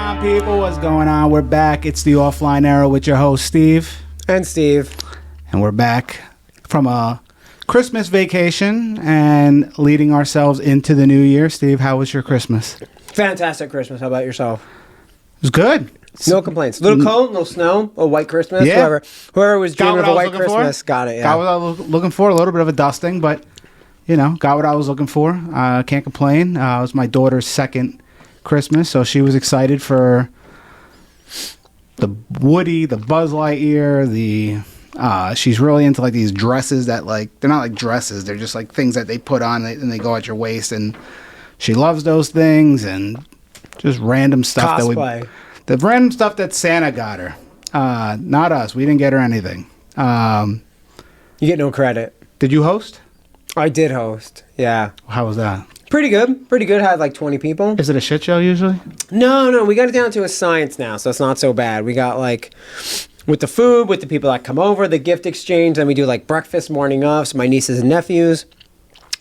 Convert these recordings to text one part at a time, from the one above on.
on, people? What's going on? We're back. It's the Offline Era with your host, Steve. And Steve. And we're back from a Christmas vacation and leading ourselves into the new year. Steve, how was your Christmas? Fantastic Christmas. How about yourself? It was good. No complaints. Little cold, no snow, a white Christmas. Yeah. Whoever was dreaming of a white Christmas for. got it. Yeah. Got what I was looking for. A little bit of a dusting, but, got what I was looking for. Can't complain. It was my daughter's second Christmas, so she was excited for the Woody, the Buzz Lightyear, she's really into like these dresses that they're not like dresses, they're just like things that they put on and they go at your waist, and she loves those things and just random stuff Cosplay. The random stuff that Santa got her. Not us. We didn't get her anything. You get no credit. Did you host? I did host. Yeah. How was that? Pretty good. Pretty good. Had like 20 people. Is it a shit show usually? No. We got it down to a science now, so it's not so bad. We got like with the food, with the people that come over, the gift exchange, and we do like breakfast morning of. So my nieces and nephews,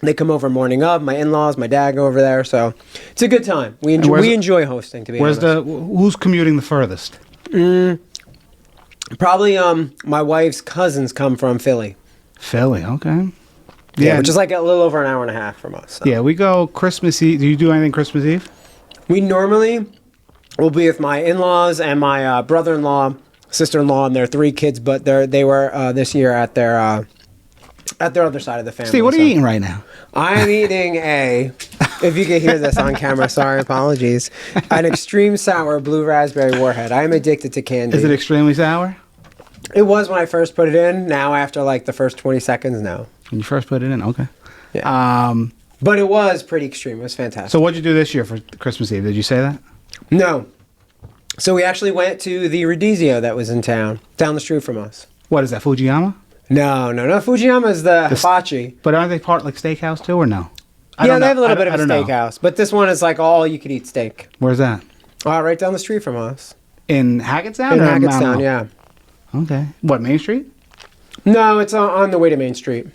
they come over morning of. My in-laws, my dad go over there. So it's a good time. We enjoy hosting. To be honest. Who's commuting the furthest? Probably my wife's cousins come from Philly. Philly, okay. Yeah, which is like a little over an hour and a half from us. So. Yeah, we go Christmas Eve. Do you do anything Christmas Eve? We normally will be with my in-laws and my brother-in-law, sister-in-law, and their 3 kids, but they were this year at their other side of the family. Steve, what are you eating right now? I'm eating if you can hear this on camera, sorry, apologies, an extreme sour blue raspberry warhead. I am addicted to candy. Is it extremely sour? It was when I first put it in. Now, after like the first 20 seconds, no. When you first put it in? Okay. Yeah. But it was pretty extreme. It was fantastic. So what'd you do this year for Christmas Eve? Did you say that? No. So we actually went to the Rodizio that was in town, down the street from us. What is that, Fujiyama? No. Fujiyama is the hibachi. But aren't they part like steakhouse too, or no? They have a little bit of a steakhouse. But this one is like all you could eat steak. Where's that? Right down the street from us. In Hackettstown? In Hackettstown, yeah. Okay. What, Main Street? No, it's on the way to Main Street.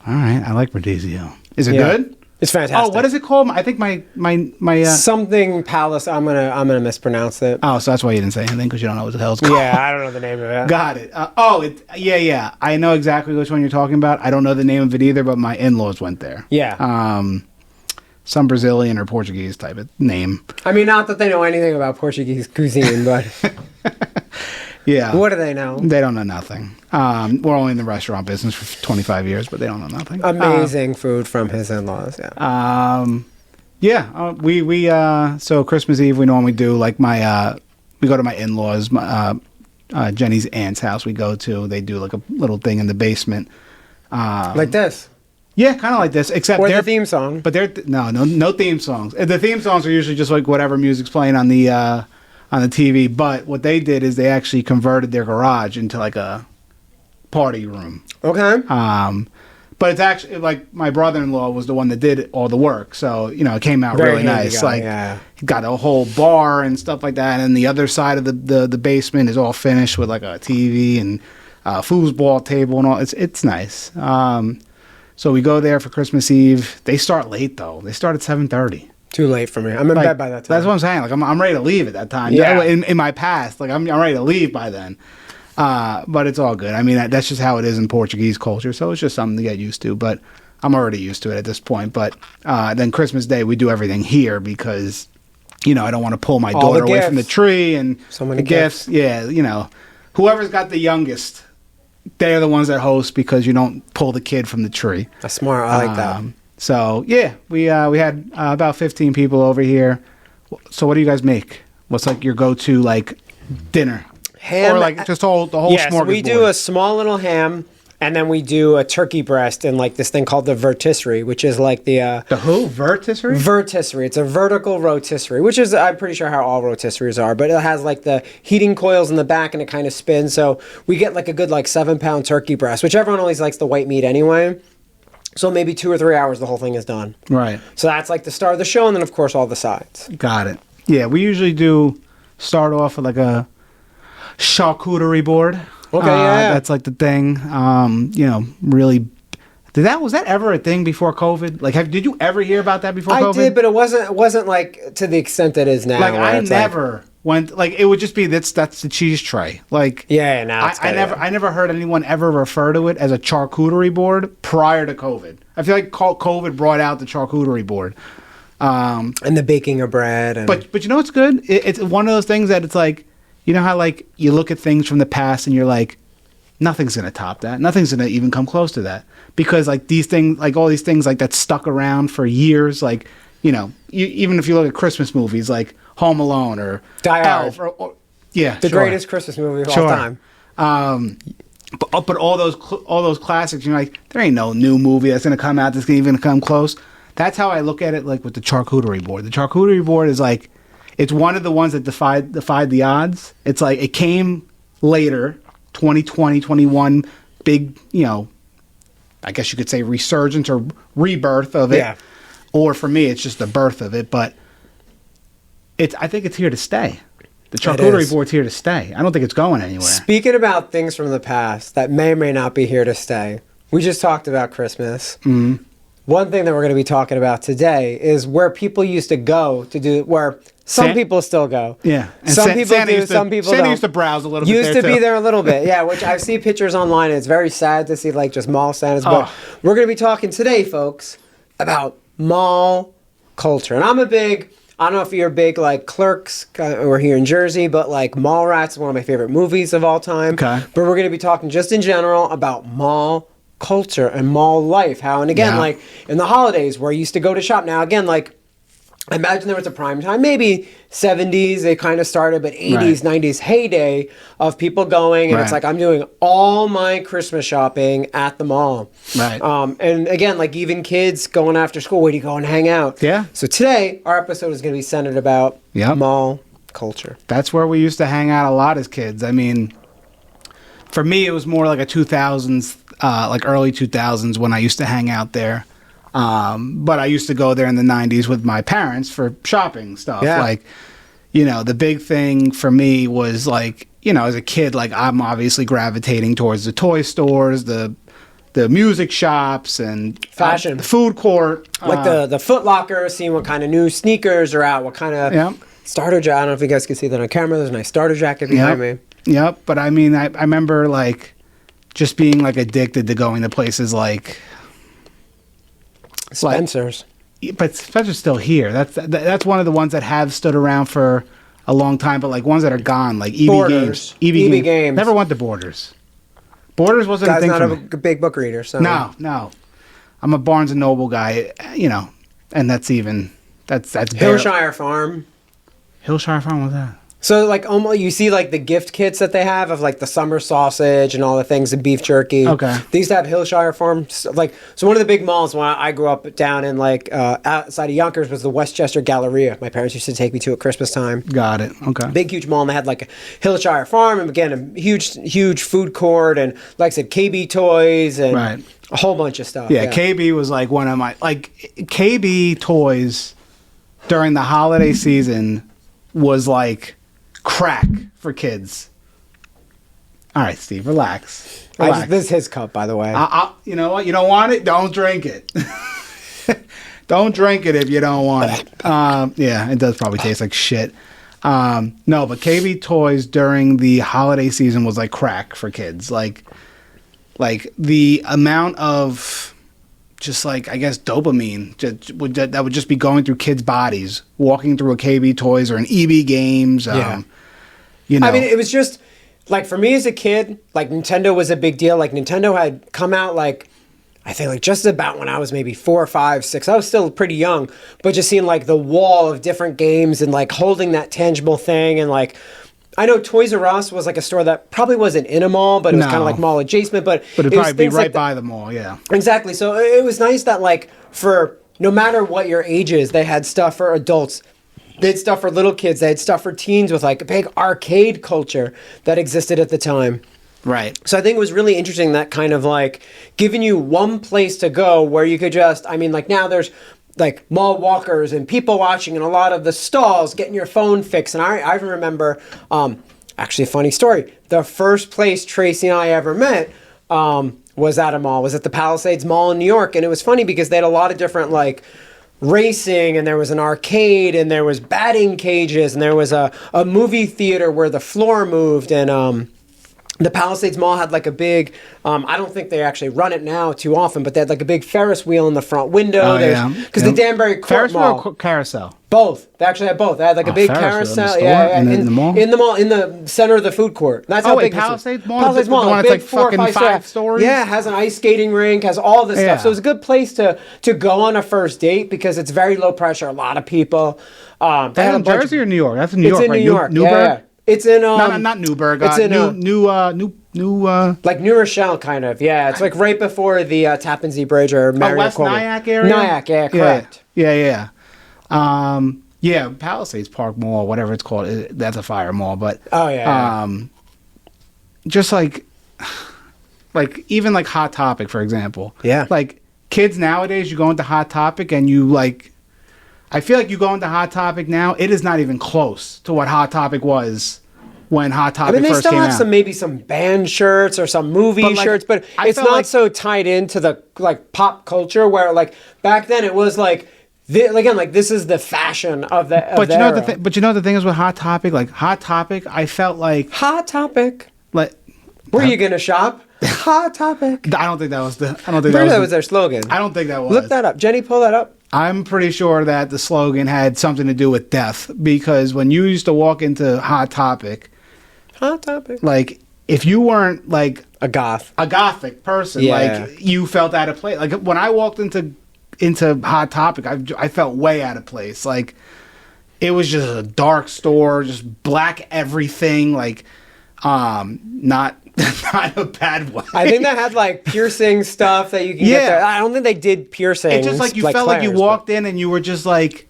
All right. I like Rodizio. Is it good? It's fantastic. Oh, what is it called? I think my something Palace. I'm gonna mispronounce it. Oh, so that's why you didn't say anything, because you don't know what the hell it's called. Yeah, I don't know the name of it. Got it. Yeah. I know exactly which one you're talking about. I don't know the name of it either, but my in-laws went there. Yeah. Some Brazilian or Portuguese type of name. I mean, not that they know anything about Portuguese cuisine, but yeah. What do they know? They don't know nothing. We're only in the restaurant business for 25 years, but they don't know nothing. Amazing food from his in-laws. Yeah. So Christmas Eve we normally do like we go to my in-laws, Jenny's aunt's house. We go to. They do like a little thing in the basement. Like this. Yeah, kind of like this, except their theme song. But no theme songs. The theme songs are usually just like whatever music's playing on the TV. But what they did is they actually converted their garage into like a party room. Okay. But it's actually like my brother-in-law was the one that did all the work, so it came out really nice. Got a whole bar and stuff like that, and the other side of the basement is all finished with like a TV and foosball table and all. It's nice. So we go there for Christmas Eve. They start late though. They start at 7:30. Too late for me. I'm in bed by that time. That's what I'm saying. Like I'm ready to leave at that time. Yeah. In my past, like I'm ready to leave by then. But it's all good. I mean, that's just how it is in Portuguese culture. So it's just something to get used to. But I'm already used to it at this point. But then Christmas Day, we do everything here because, I don't want to pull my daughter away from the tree and so many gifts. Yeah, whoever's got the youngest, they're the ones that host because you don't pull the kid from the tree. That's smart. I like that. So yeah, we had about 15 people over here. So what do you guys make? What's like your go-to like dinner? Ham, or like just the whole smorgasbord? So we do a small little ham, and then we do a turkey breast and like this thing called the vertisserie, which is like the who? Vertisserie? Vertisserie. It's a vertical rotisserie, which is I'm pretty sure how all rotisseries are, but it has like the heating coils in the back and it kind of spins. So we get like a good like 7-pound turkey breast, which everyone always likes the white meat anyway. So maybe 2 or 3 hours the whole thing is done. Right. So that's like the start of the show, and then of course all the sides. Got it. Yeah, we usually do start off with like a charcuterie board. Okay, yeah. That's like the thing. Really Was that ever a thing before COVID? Like, did you ever hear about that before COVID? I did, but it wasn't like to the extent that it is now. Like, I never went. Like, it would just be that's the cheese tray. Like, yeah, now I never heard anyone ever refer to it as a charcuterie board prior to COVID. I feel like COVID brought out the charcuterie board. And the baking of bread. And... But you know what's good? It's one of those things that it's like, you know how like you look at things from the past and you're like, nothing's gonna top that. Nothing's gonna even come close to that, because like these things, like all these things, like that stuck around for years. Like, you know, even if you look at Christmas movies like Home Alone or Die Hard, Elf, yeah, the greatest Christmas movie of all time. But all those classics, you're like, there ain't no new movie that's gonna come out that's gonna even come close. That's how I look at it. Like with the charcuterie board, the charcuterie board is like, it's one of the ones that defied the odds. It's like it came later. 2020, 21, big, you know, I guess you could say resurgence or rebirth of it. Yeah. Or for me, it's just the birth of it. But I think it's here to stay. The charcuterie board's here to stay. I don't think it's going anywhere. Speaking about things from the past that may or may not be here to stay, we just talked about Christmas. Mm-hmm. One thing that we're going to be talking about today is where people used to go to do, where some people still go. Yeah. And some people do, some people don't. Santa used to browse a little bit Used to be there a little bit, yeah, which I see pictures online, and it's very sad to see, like, just mall Santas. But we're going to be talking today, folks, about mall culture. And I don't know if you're big, like, Clerks, or here in Jersey, but, like, Mallrats is one of my favorite movies of all time. Okay. But we're going to be talking just in general about mall culture and mall life. How, and again, like in the holidays where I used to go to shop. Now, again, like I imagine there was a prime time, maybe 70s, they kind of started, but 80s, 90s heyday of people going. And it's like, I'm doing all my Christmas shopping at the mall. Right. And again, like even kids going after school, where do you go and hang out? Yeah. So today, our episode is going to be centered about mall culture. That's where we used to hang out a lot as kids. I mean, for me, it was more like a 2000s, like early 2000s when I used to hang out there. But I used to go there in the 90s with my parents for shopping stuff. Yeah. Like, you know, the big thing for me was like, you know, as a kid, like I'm obviously gravitating towards the toy stores, the music shops and fashion, the food court. Like the Foot Locker, seeing what kind of new sneakers are out, what kind of starter jacket. I don't know if you guys can see that on camera. There's a nice starter jacket behind me. Yep. But I mean, I remember like just being like addicted to going to places like Spencer's. But Spencer's still here. That's one of the ones that have stood around for a long time, but like ones that are gone, like EB Borders. Games. EB Games. Never went to Borders. Borders wasn't a thing for me. Not a big book reader, so no. I'm a Barnes and Noble guy, you know, and that's Hillshire Farm. Hillshire Farm, what's that? So, like, almost you see, like, the gift kits that they have of, like, the summer sausage and all the things, the beef jerky. Okay. They used to have Hillshire Farm. Like, so one of the big malls when I grew up down in, like, outside of Yonkers was the Westchester Galleria. My parents used to take me to at Christmas time. Got it. Okay. Big, huge mall, and they had, like, a Hillshire Farm, and again, a huge food court, and, like I said, KB Toys, and a whole bunch of stuff. Yeah, KB was, like, one of my, like, KB Toys during the holiday season was, like, crack for kids. All right, Steve, relax. This is his cup, by the way. You know what? You don't want it? Don't drink it. Don't drink it if you don't want it. Yeah, it does probably taste like shit. No, but KB Toys during the holiday season was like crack for kids. Like the amount of just like, I guess, dopamine that would just be going through kids' bodies, walking through a KB Toys or an EB Games. You know. I mean, it was just, like, for me as a kid, like, Nintendo was a big deal. Like, Nintendo had come out, like, I think, like, just about when I was maybe 4 or 5, 6. I was still pretty young, but just seeing, like, the wall of different games and, like, holding that tangible thing and, like, I know Toys R Us was like a store that probably wasn't in a mall, but it was kind of like mall adjacent. But it'd probably be right by the mall, yeah. Exactly. So it was nice that, like, for no matter what your age is, they had stuff for adults. They had stuff for little kids. They had stuff for teens with, like, a big arcade culture that existed at the time. Right. So I think it was really interesting that kind of, like, giving you one place to go where you could just, I mean, like, now there's like mall walkers and people watching and a lot of the stalls getting your phone fixed. And I remember, actually a funny story. The first place Tracy and I ever met was was at a mall, was at the Palisades Mall in New York. And it was funny because they had a lot of different like racing, and there was an arcade, and there was batting cages, and there was a movie theater where the floor moved. And the Palisades Mall had like a big, I don't think they actually run it now too often, but they had like a big Ferris wheel in the front window. Because the Danbury Court Ferris Mall. wheel or carousel? Both. They actually had both. They had like a big Ferris wheel carousel. in the store? In the mall? In the mall, in the center of the food court. That's how big Palisades Mall? Palisades Mall. The one big that's like fucking 5 stories? Yeah, has an ice skating rink, has all this Yeah. stuff. So it was a good place to go on a first date because it's very low pressure. A lot of people. They had That's a in bunch Jersey of, or New York? That's in New it's York, in right? New York. Newburgh? Yeah. It's in No, not Newburgh. It's in New. like New Rochelle, kind of. Yeah, it's like right before the Tappan Zee Bridge or Marriott. West Nyack area? Nyack, yeah, correct. Yeah. Yeah, Palisades Park Mall, whatever it's called. That's a fire mall, but just like even like Hot Topic, for example. Yeah. Like kids nowadays, you go into Hot Topic and you like. I feel like you go into Hot Topic now, it is not even close to what Hot Topic was when Hot Topic they first still came have out. maybe some band shirts or some movie shirts, but it's felt not like- so tied into the like pop culture where like back then it was like again like this is the fashion of the. But you know the thing is with Hot Topic, like Hot Topic, I felt like Hot Topic. like Where are you gonna shop? Hot Topic. I don't think that was the. I don't think Maybe that that was. was their slogan. I don't think that was. Look that up, Jenny. Pull that up. I'm pretty sure that the slogan had something to do with death because when you used to walk into Hot Topic, Hot Topic. like if you weren't like A goth. a gothic person, Yeah. like you felt out of place. Like when I walked into Hot Topic, I felt way out of place. Like it was just a dark store, just black everything. Like not not a bad way. I think that had like piercing stuff that you can get there. I don't think they did piercings. It's just like you felt like you walked in and you were just like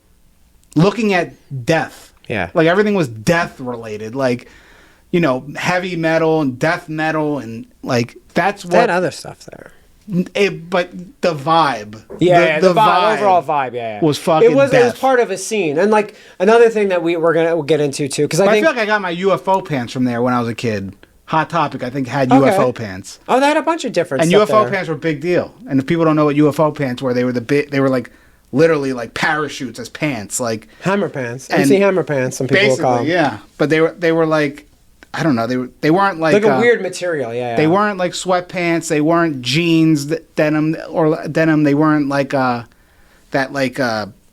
looking at death. Yeah. Like everything was death related. Like, you know, heavy metal and death metal and like that's They had what other stuff there. but the vibe. Yeah, the vibe, overall vibe, was fucking it was death. part of a scene. And like another thing that we'll get into too, because I I think feel like I got my UFO pants from there when I was a kid. Hot Topic, I think, had Okay. UFO pants. they had a bunch of different And stuff UFO there. pants were a big deal. And if people don't know what UFO pants were, they were like literally like parachutes as pants, like Hammer pants. And MC Hammer pants, some people will call them. basically, yeah. But they were like, I don't know, they weren't like Like a weird material, yeah. They weren't like sweatpants. They weren't jeans, denim or denim. They weren't like that like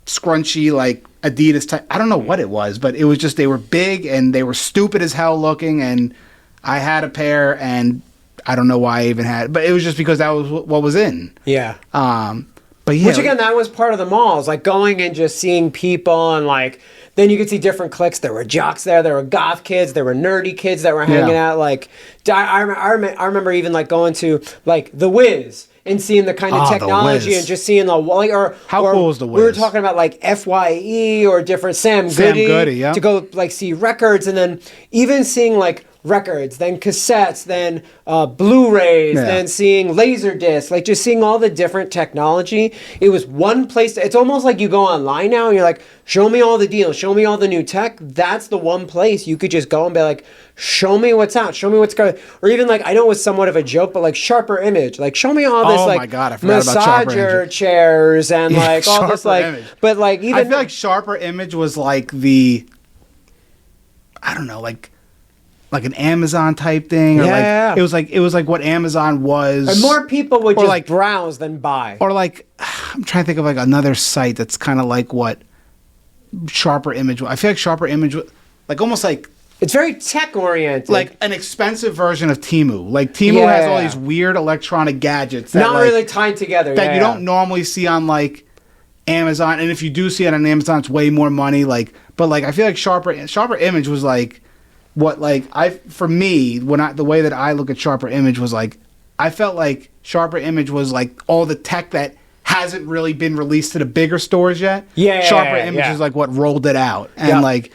scrunchy like Adidas type. I don't know what it was, but it was just they were big and they were stupid as hell looking. And I had a pair, and I don't know why I even had it, but it was just because that was what was in. Yeah. But yeah, Which again, that was part of the malls, like going and just seeing people, and like then you could see different cliques. There were jocks there were goth kids, there were nerdy kids that were hanging Yeah. out. Like I remember even like going to like the Wiz and seeing the kind of The technology Wiz. and just seeing the How cool is the We were Wiz? talking about like FYE or different Sam Goody, Goody yeah. to go like see records, and then even seeing like records, then cassettes, then Blu-rays, Yeah. then seeing Laserdisc, like just seeing all the different technology. It was one place. It's almost like you go online now and you're like, show me all the deals, show me all the new tech. That's the one place you could just go and be like, show me what's out, show me what's going. Or even like, I know it was somewhat of a joke, but like Sharper Image, like show me all this Oh like my God, I forgot about Sharper massager Image. chairs and like all this Sharper like, Image. but like even I feel like Sharper Image was like the, I don't know, like an Amazon type thing, or Yeah. like it was like what Amazon was. and more people would or just like- browse than buy. Or like, I'm trying to think of like another site that's kind of like what Sharper Image. I feel like Sharper Image, like almost like It's very tech oriented. an expensive version of Temu. Like Temu has all Yeah. these weird electronic gadgets that not like, really tied together. that you yeah. don't normally see on like Amazon. And if you do see it on Amazon, it's way more money. Like, but like I feel like Sharper Image was like what like for me the way that I look at Sharper Image was like I felt like Sharper Image was like all the tech that hasn't really been released to the bigger stores yet. Yeah, Sharper Image yeah. is like what rolled it out. And Yeah. like,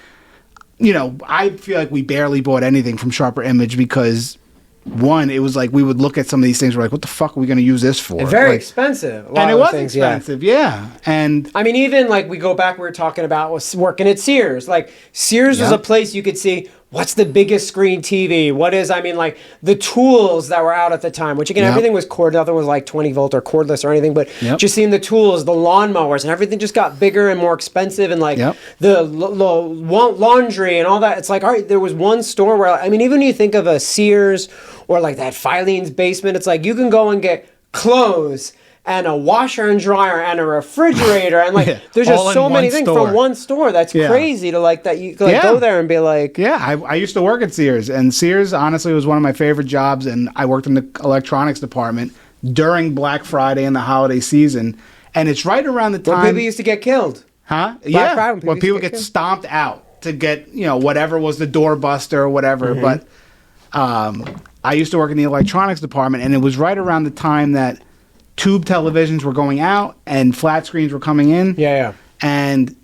you know, I feel like we barely bought anything from Sharper Image because one, it was like we would look at some of these things, we're like, what the fuck are we going to use this for? And very Like, expensive. and it was expensive, yeah. And I mean, even like we go back, we were talking about was working at Sears. Like Sears was Yeah. a place you could see what's the biggest screen TV? What is, I mean, like the tools that were out at the time, which again, everything was cord, nothing was like 20 volt or cordless or anything, but just seeing the tools, the lawnmowers and everything just got bigger and more expensive, and like the laundry and all that. It's like, all right, there was one store where, I mean, even when you think of a Sears or like that Filene's Basement, it's like you can go and get clothes and a washer and dryer and a refrigerator and like there's just so many things from one store. That's crazy to like that you like go there and be like, I used to work at Sears, and Sears honestly was one of my favorite jobs, and I worked in the electronics department during Black Friday and the holiday season, and it's right around the time when people used to get killed. Black Friday, when people get stomped out to get, you know, whatever was the doorbuster or whatever. But I used to work in the electronics department, and it was right around the time that tube televisions were going out and flat screens were coming in. And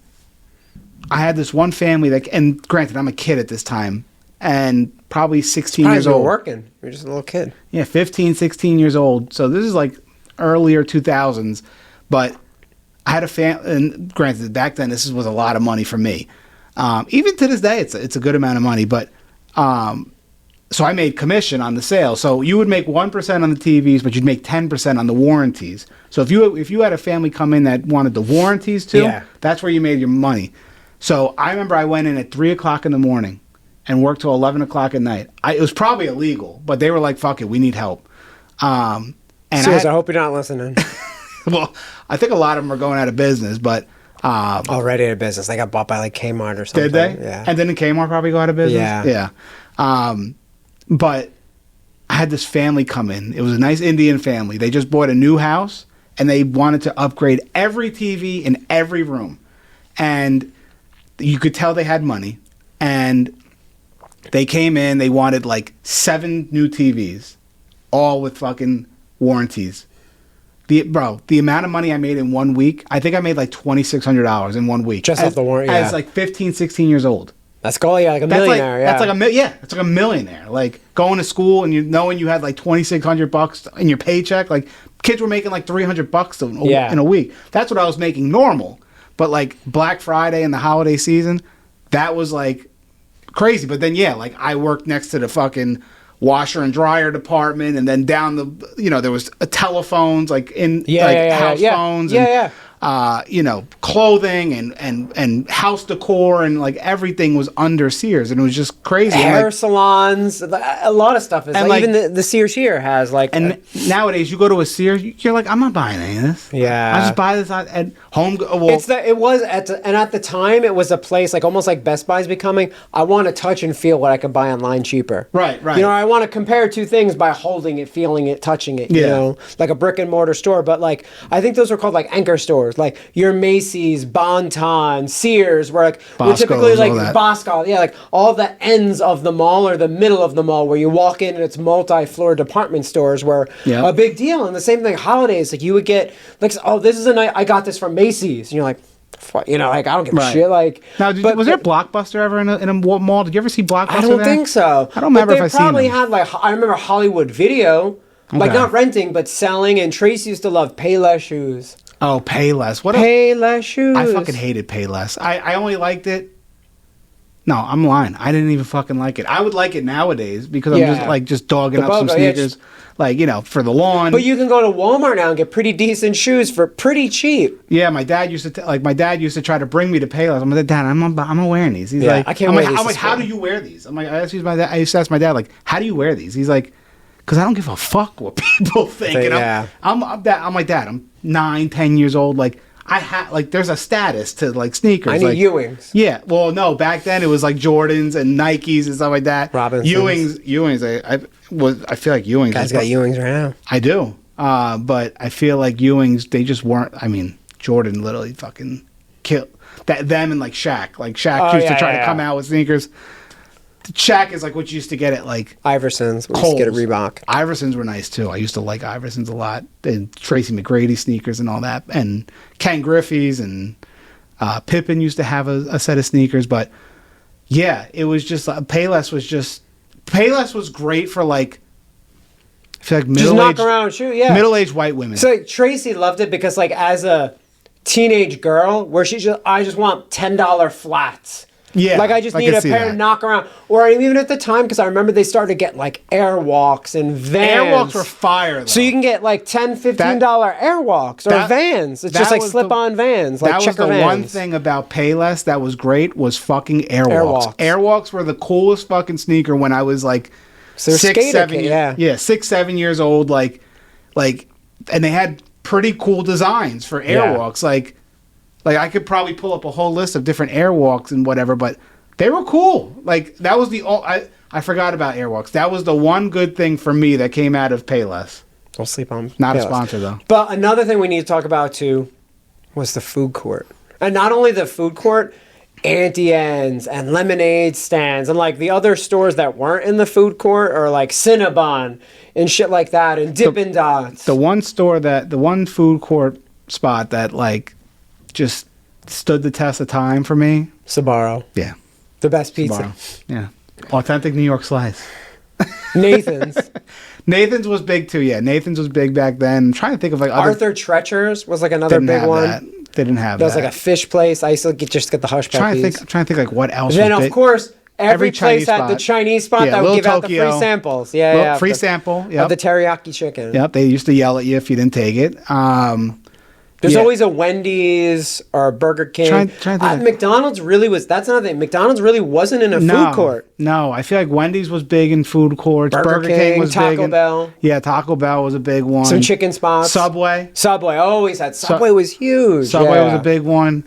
I had this one family that, and granted, I'm a kid at this time, and probably 16 years old. You were working. You're just a little kid. Yeah, 15, 16 years old. So this is like earlier 2000s. But I had a family, and granted, back then, this was a lot of money for me. Even to this day, it's a good amount of money. But so I made commission on the sale. So you would make 1% on the TVs, but you'd make 10% on the warranties. So if you had a family come in that wanted the warranties too, that's where you made your money. So I remember I went in at 3 o'clock in the morning and worked till 11 o'clock at night. It was probably illegal, but they were like, "Fuck it, we need help." And Sears, I hope you're not listening. Well, I think a lot of them are going out of business, but already out of business. They got bought by like Kmart or something. Did they? Yeah. And didn't Kmart probably go out of business? Yeah. But I had this family come in. It was a nice Indian family. They just bought a new house, and they wanted to upgrade every TV in every room. And you could tell they had money. And they came in. They wanted like 7 new TVs, all with fucking warranties. The amount of money I made in 1 week, I think I made like $2,600 in 1 week. Just off the warranty, As like 15, 16 years old. That's cool, like a millionaire. That's like it's like a millionaire. Like going to school and knowing you had like $2,600 in your paycheck. Like kids were making like $300 in a week. That's what I was making normal. But like Black Friday and the holiday season, that was like crazy. But then like I worked next to the fucking washer and dryer department, and then down there was telephones like house phones. Clothing and house decor, and like everything was under Sears, and it was just crazy. Hair salons, a lot of stuff is like even the Sears here has like. And nowadays, you go to a Sears, you're like, I'm not buying any of this. Yeah, I just buy this at home. Well, at the time it was a place like almost like Best Buy's becoming. I want to touch and feel what I could buy online cheaper. Right. You know, I want to compare two things by holding it, feeling it, touching it. You know, like a brick and mortar store. But like I think those are called like anchor stores. Like your Macy's, Bon-Ton, Sears, where like we're typically like Bosco, like all the ends of the mall or the middle of the mall where you walk in and it's multi-floor department stores where a big deal. And the same thing, holidays, like you would get like, oh, this is a night I got this from Macy's, and you're like, like I don't give a shit. Like now, was there a Blockbuster ever in a mall? Did you ever see Blockbuster? I don't think so. I don't remember if I seen them. They probably had like I remember Hollywood Video, like not renting but selling. And Tracy used to love Payless shoes. Oh, Payless. Payless shoes. I fucking hated Payless. I only liked it. No, I'm lying. I didn't even fucking like it. I would like it nowadays because I'm just dogging up some sneakers, for the lawn. But you can go to Walmart now and get pretty decent shoes for pretty cheap. Yeah, my dad used to try to bring me to Payless. I'm like, Dad, I'm not wearing these. He's like, I can't wear these. I'm like, how do you wear these? I'm like, I used to ask my dad, like, how do you wear these? He's like, because I don't give a fuck what people think. I'm like, Dad, I'm 9, 10 years old. Like there's a status to like sneakers. I need Ewings. Yeah. Well, no, back then it was like Jordans and Nikes and stuff like that. Robinsons. Ewings. I feel like Ewings. Guys got Ewings right now. I do. But I feel like Ewings, they just weren't. I mean, Jordan literally fucking killed them and like Shaq. Like Shaq used to try to come out with sneakers. Shaq is like what you used to get at like Iversons. We used to get a Reebok. Iversons were nice too. I used to like Iversons a lot. And Tracy McGrady sneakers and all that. And Ken Griffey's and Pippen used to have a set of sneakers. But yeah, it was just Payless was great for like I feel like middle-aged white women. So like, Tracy loved it because like as a teenage girl, where I just want $10 flats. Yeah, Like I just I need can a see pair that. to knock around. Or even at the time, because I remember they started to get like airwalks and vans. Airwalks were fire, though. So you can get like $10, $15 airwalks or vans. It's just that like was slip-on vans, like that was checker the vans. one thing about Payless that was great was fucking Airwalks. Airwalks. Airwalks were the coolest fucking sneaker when I was like So they're 6, skater 7 kid, years, yeah. 6, 7 years old. Like, and they had pretty cool designs for Airwalks. Like I could probably pull up a whole list of different Airwalks and whatever, but they were cool. Like that was I forgot about Airwalks. That was the one good thing for me that came out of Payless. Don't sleep on Not a Payless. sponsor though. But another thing we need to talk about too was the food court. And not only the food court, Auntie Anne's and lemonade stands and like the other stores that weren't in the food court or like Cinnabon and shit like that and Dippin' Dots. The one food court spot that like just stood the test of time for me. Sbarro. Yeah. The best pizza. Sbarro. Yeah. Authentic New York slice. Nathan's. Nathan's was big too, yeah. Nathan's was big back then. I'm trying to think of like other Arthur Treacher's was like another didn't big have one. that. They didn't have There was that. like a fish place. I used to just get the hush trying to puppies. think I'm trying to think like what else Then was of big. course every Chinese place had the spot. Chinese spot Yeah, that would Little give out the Tokyo. free samples. Yeah, Free the- sample. of Yep. the teriyaki chicken. Yep. They used to yell at you if you didn't take it. There's Yeah. always a Wendy's or a Burger King. Trying to think of- McDonald's really was. That's another thing. McDonald's really wasn't in a food court. No, I feel like Wendy's was big in food courts. Burger King King, was Taco big. Bell. Yeah, Taco Bell was a big one. Some chicken spots. Subway. Subway always had. Subway was huge. Subway yeah. was a big one.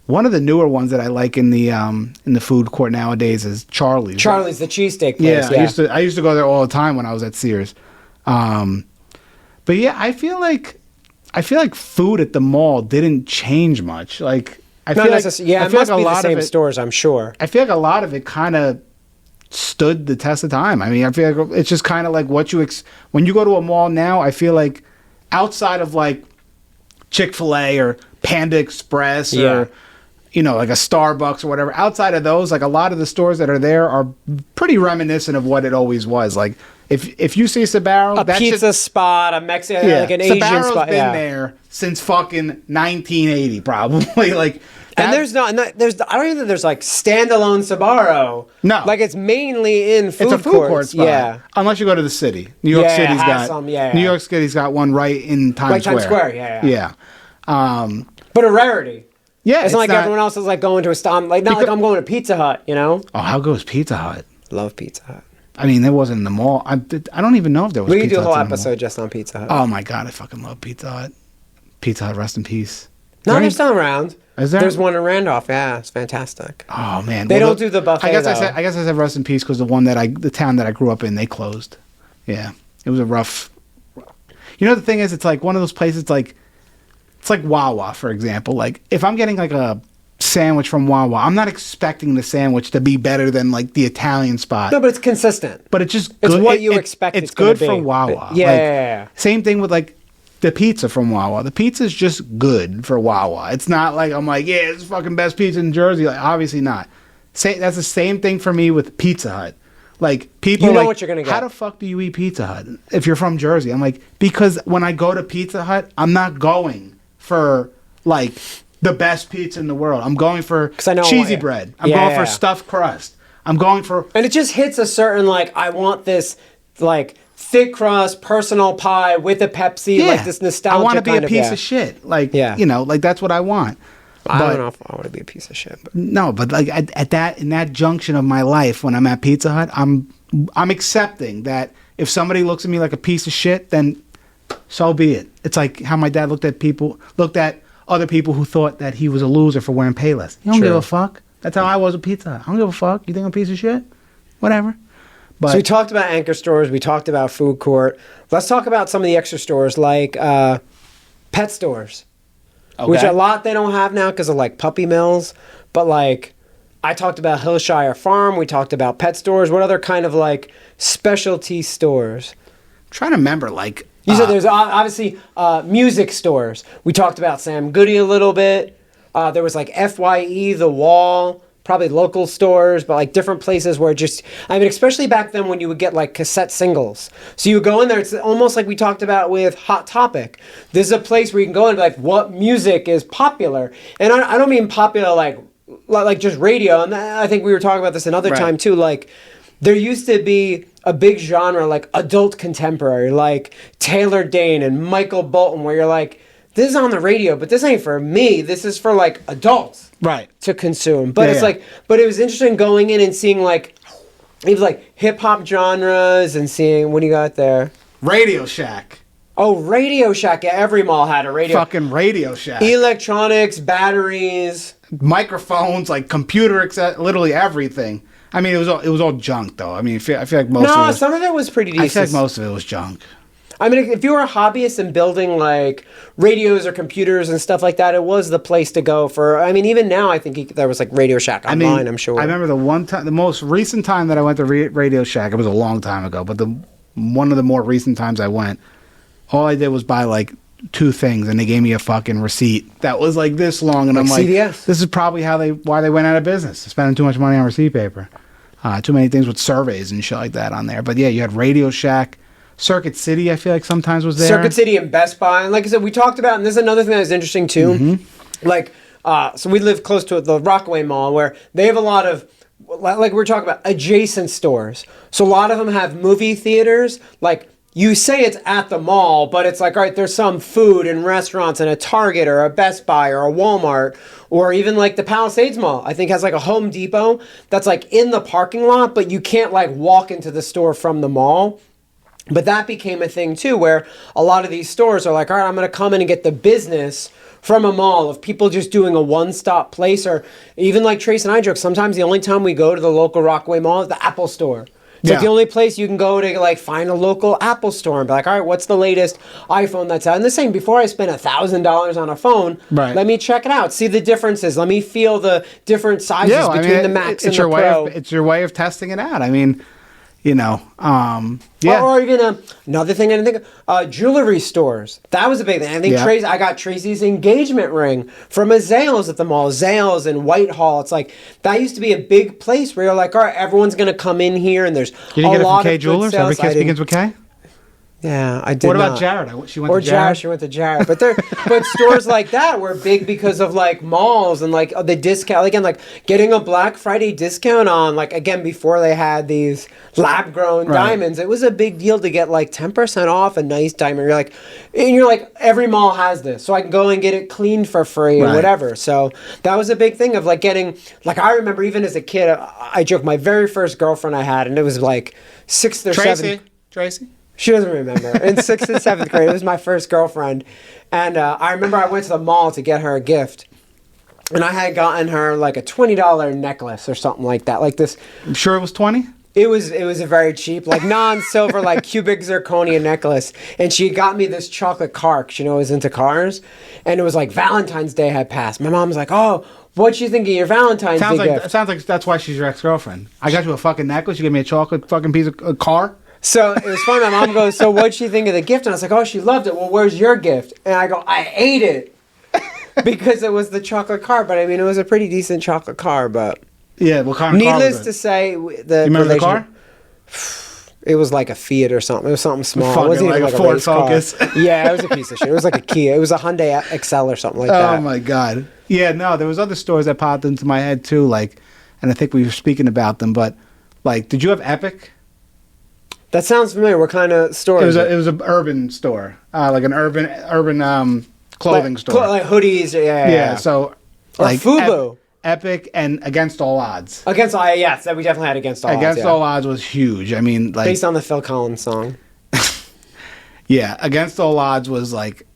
One of the newer ones that I like in the food court nowadays is Charlie's. Charlie's, the cheesesteak place. Yeah, Yeah, I used to go there all the time when I was at Sears. But yeah, I feel like food at the mall didn't change much. Like I Not feel like necessarily. Yeah, I it feel must like be a the lot of same it. stores. I'm sure. I feel like a lot of it kind of stood the test of time. I mean, I feel like it's just kind of like what you when you go to a mall now. I feel like outside of like Chick-fil-A or Panda Express Yeah. or like a Starbucks or whatever. Outside of those, like a lot of the stores that are there are pretty reminiscent of what it always was. Like if you see Sbarro, A pizza spot, a Mexican, like an Asian Sbarro's spot. been Yeah. there since fucking 1980, probably. Like, And there's I don't even think there's like standalone Sbarro. No. Like it's mainly in food it's a food court courts. spot. Yeah. Unless you go to the city. New York Yeah, it City's has got some, yeah. New York City's got one right in Times Right, Square. Times Square, yeah. Yeah. But a rarity. Yeah, It's not like everyone else is like going to a stop. Like not like I'm going to Pizza Hut, you know? Oh, how goes Pizza Hut? Love Pizza Hut. I mean, there wasn't in the mall. I don't even know if there was. We could Pizza do a whole Huts in the mall. episode just on Pizza Hut. Oh my god, I fucking love Pizza Hut. Pizza Hut, rest in peace. No, There they're ain't- still around. Is there? There's one in Randolph. Yeah, it's fantastic. Oh man, They don't do the buffet, I guess though. I said rest in peace because the town that I grew up in, they closed. Yeah, it was a rough. You know the thing is, it's like one of those places. It's like Wawa, for example. Like if I'm getting like a sandwich from Wawa, I'm not expecting the sandwich to be better than like the Italian spot. No, but it's consistent. But it's just It's good. what you expect It's it's gonna good for be. Wawa. Yeah, Like, yeah. Same thing with like the pizza from Wawa. The pizza's just good for Wawa. It's not like I'm like, yeah, it's the fucking best pizza in Jersey. Like, obviously not. That's the same thing for me with Pizza Hut. Like people, You know like, what you're gonna get. How the fuck do you eat Pizza Hut if you're from Jersey? I'm like, because when I go to Pizza Hut, I'm not going for like the best pizza in the world. I'm going for 'Cause I know cheesy what- bread. I'm Yeah, going yeah. for stuffed crust. I'm going for And it just hits a certain like I want this like thick crust personal pie with a Pepsi, like this nostalgia. I want to be a kind piece yeah. of shit. Like, Yeah. like that's what I want. I But- don't know if I want to be a piece of shit. But. No, but like in that junction of my life when I'm at Pizza Hut, I'm accepting that if somebody looks at me like a piece of shit, then so be it. It's like how my dad looked at other people who thought that he was a loser for wearing Payless. He don't True. give a fuck. That's how I was with Pizza Hut. I don't give a fuck. You think I'm a piece of shit? Whatever. But So we talked about anchor stores. We talked about food court. Let's talk about some of the extra stores like pet stores, which Okay. a lot they don't have now because of like puppy mills. But like I talked about Hillshire Farm. We talked about pet stores. What other kind of like specialty stores? I'm trying to remember, like You said there's obviously music stores. We talked about Sam Goody a little bit. There was like FYE, The Wall, probably local stores, but like different places where especially back then when you would get like cassette singles. So you would go in there, it's almost like we talked about with Hot Topic. This is a place where you can go and be like, what music is popular? And I don't mean popular like just radio, and I think we were talking about this another time too, like there used to be a big genre like adult contemporary, like Taylor Dane and Michael Bolton, where you're like, this is on the radio, but this ain't for me. This is for like adults to consume. But it's like, but it was interesting going in and seeing like, even like hip hop genres and seeing, what do you got there? Radio Shack. Oh, Radio Shack. Yeah, every mall had a radio. Fucking Radio Shack. Electronics, batteries, microphones, like computer, literally everything. I mean, it was all junk though. I mean, I feel like most of it some of it was pretty decent. I feel like most of it was junk. I mean, if you were a hobbyist and building like radios or computers and stuff like that, it was the place to go for. I mean, even now, I think there was like Radio Shack online. I'm sure. I remember the most recent time that I went to Radio Shack. It was a long time ago, but one of the more recent times I went, all I did was buy like 2 things, and they gave me a fucking receipt that was like this long, and I'm like, CVS. This is probably why they went out of business, spending too much money on receipt paper, too many things with surveys and shit like that on there. But yeah, you had Radio Shack, Circuit City. I feel like sometimes was there. Circuit City and Best Buy, and like I said, we talked about, and this is another thing that was interesting too. Like, so we live close to the Rockaway Mall, where they have a lot of, like we're talking about, adjacent stores. So a lot of them have movie theaters, like. You say it's at the mall, but it's like, all right, there's some food and restaurants and a Target or a Best Buy or a Walmart, or even like the Palisades Mall, I think has like a Home Depot that's like in the parking lot, but you can't like walk into the store from the mall. But that became a thing too, where a lot of these stores are like, all right, I'm going to come in and get the business from a mall of people just doing a one-stop place. Or even like Trace and I joke, sometimes the only time we go to the local Rockaway Mall is the Apple store. It's like the only place you can go to like find a local Apple store and be like, all right, what's the latest iPhone that's out? And the same, before I spend $1,000 on a phone, let me check it out, see the differences, let me feel the different sizes between the Max and the Pro. It's your way of testing it out. I mean, you know, Or even another thing I didn't think of, jewelry stores. That was a big thing. I think I got Tracy's engagement ring from a Zales at the mall. Zales in Whitehall. It's like, that used to be a big place where you're like, all right, everyone's going to come in here and there's a lot of Jewelers? Every kiss begins with K? Yeah, I did. What about Jared? She went to Jared. She went to Jared. But but stores like that were big because of like malls and like the discount. Again, like getting a Black Friday discount on, like, again, before they had these lab grown diamonds, it was a big deal to get like 10% off a nice diamond. You're like, every mall has this, so I can go and get it cleaned for free or whatever. So that was a big thing of like getting, like, I remember even as a kid, I joke, my very first girlfriend I had, and it was like 6th or 7th. Tracy. She doesn't remember. In 6th and 7th grade, it was my first girlfriend. And I remember I went to the mall to get her a gift. And I had gotten her like a $20 necklace or something like that. Like this. I'm sure it was 20? It was a very cheap, like non-silver, like cubic zirconia necklace. And she got me this chocolate car, because I was into cars. And it was like Valentine's Day had passed. My mom was like, oh, what'd you think of your Valentine's Day gift? It sounds like that's why she's your ex-girlfriend. I got you a fucking necklace. You gave me a chocolate fucking piece of car. So it was funny. My mom goes, so what'd she think of the gift? And I was like, oh, she loved it. Well, where's your gift? And I go, I ate it. Because it was the chocolate car. But I mean, it was a pretty decent chocolate car. But yeah, what kind of car was it? Needless to say, you remember the car? It was like a Fiat or something. It was something small. Fucking it wasn't like even like a Ford Focus. Yeah, it was a piece of shit. It was like a Kia. It was a Hyundai Excel or something like that. Oh my God. Yeah, no, there was other stores that popped into my head too. Like, and I think we were speaking about them. But like, did you have Epic? That sounds familiar. What kind of store? It was an urban store, like an urban clothing store, like hoodies. Yeah. So, or like FUBU, Epic, and Against All Odds. Against All, yes, that we definitely had Against All Odds. Against All Odds was huge. I mean, like based on the Phil Collins song. Yeah, Against All Odds was like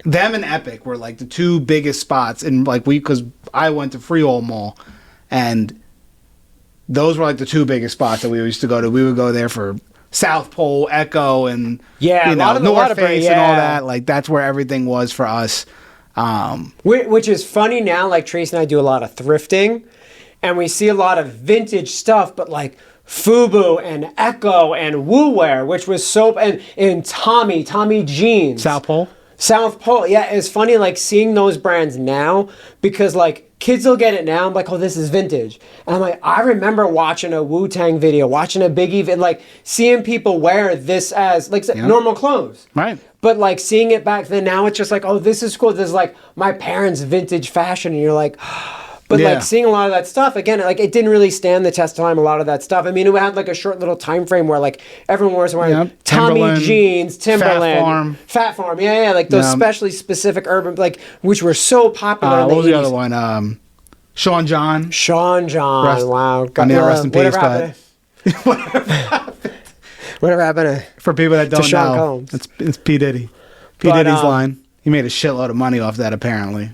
them and Epic were like the 2 biggest spots, and like because I went to Freehold Mall, and those were like the 2 biggest spots that we used to go to. We would go there for South Pole, Echo, and North Face and all that. Like that's where everything was for us. Which is funny now. Like Trace and I do a lot of thrifting, and we see a lot of vintage stuff. But like FUBU and Echo and Woo Wear, which was soap, and Tommy jeans, South Pole. Yeah, it's funny like seeing those brands now, because like kids will get it now. I'm like, oh, this is vintage. And I'm like, I remember watching a Wu-Tang video, watching a Biggie, and like seeing people wear this as like normal clothes. Right. But like seeing it back then, now it's just like, oh, this is cool. This is like my parents' vintage fashion. And you're like, But Yeah. like seeing a lot of that stuff again, like it didn't really stand the test of time. A lot of that stuff. I mean, it had like a short little time frame where like everyone was wearing Yep. Tommy Timberland, jeans, Timberland, Fat Farm. Fat Farm, yeah, like those Yeah. specially specific urban, like which were so popular. In What was the 80s. other one? Sean John. Sean John, Rest- wow, I mean, rest in peace, whatever but happened? Whatever happened? for people that don't Sean know, Combs. it's P Diddy. P But, Diddy's line. He made a shitload of money off that, apparently.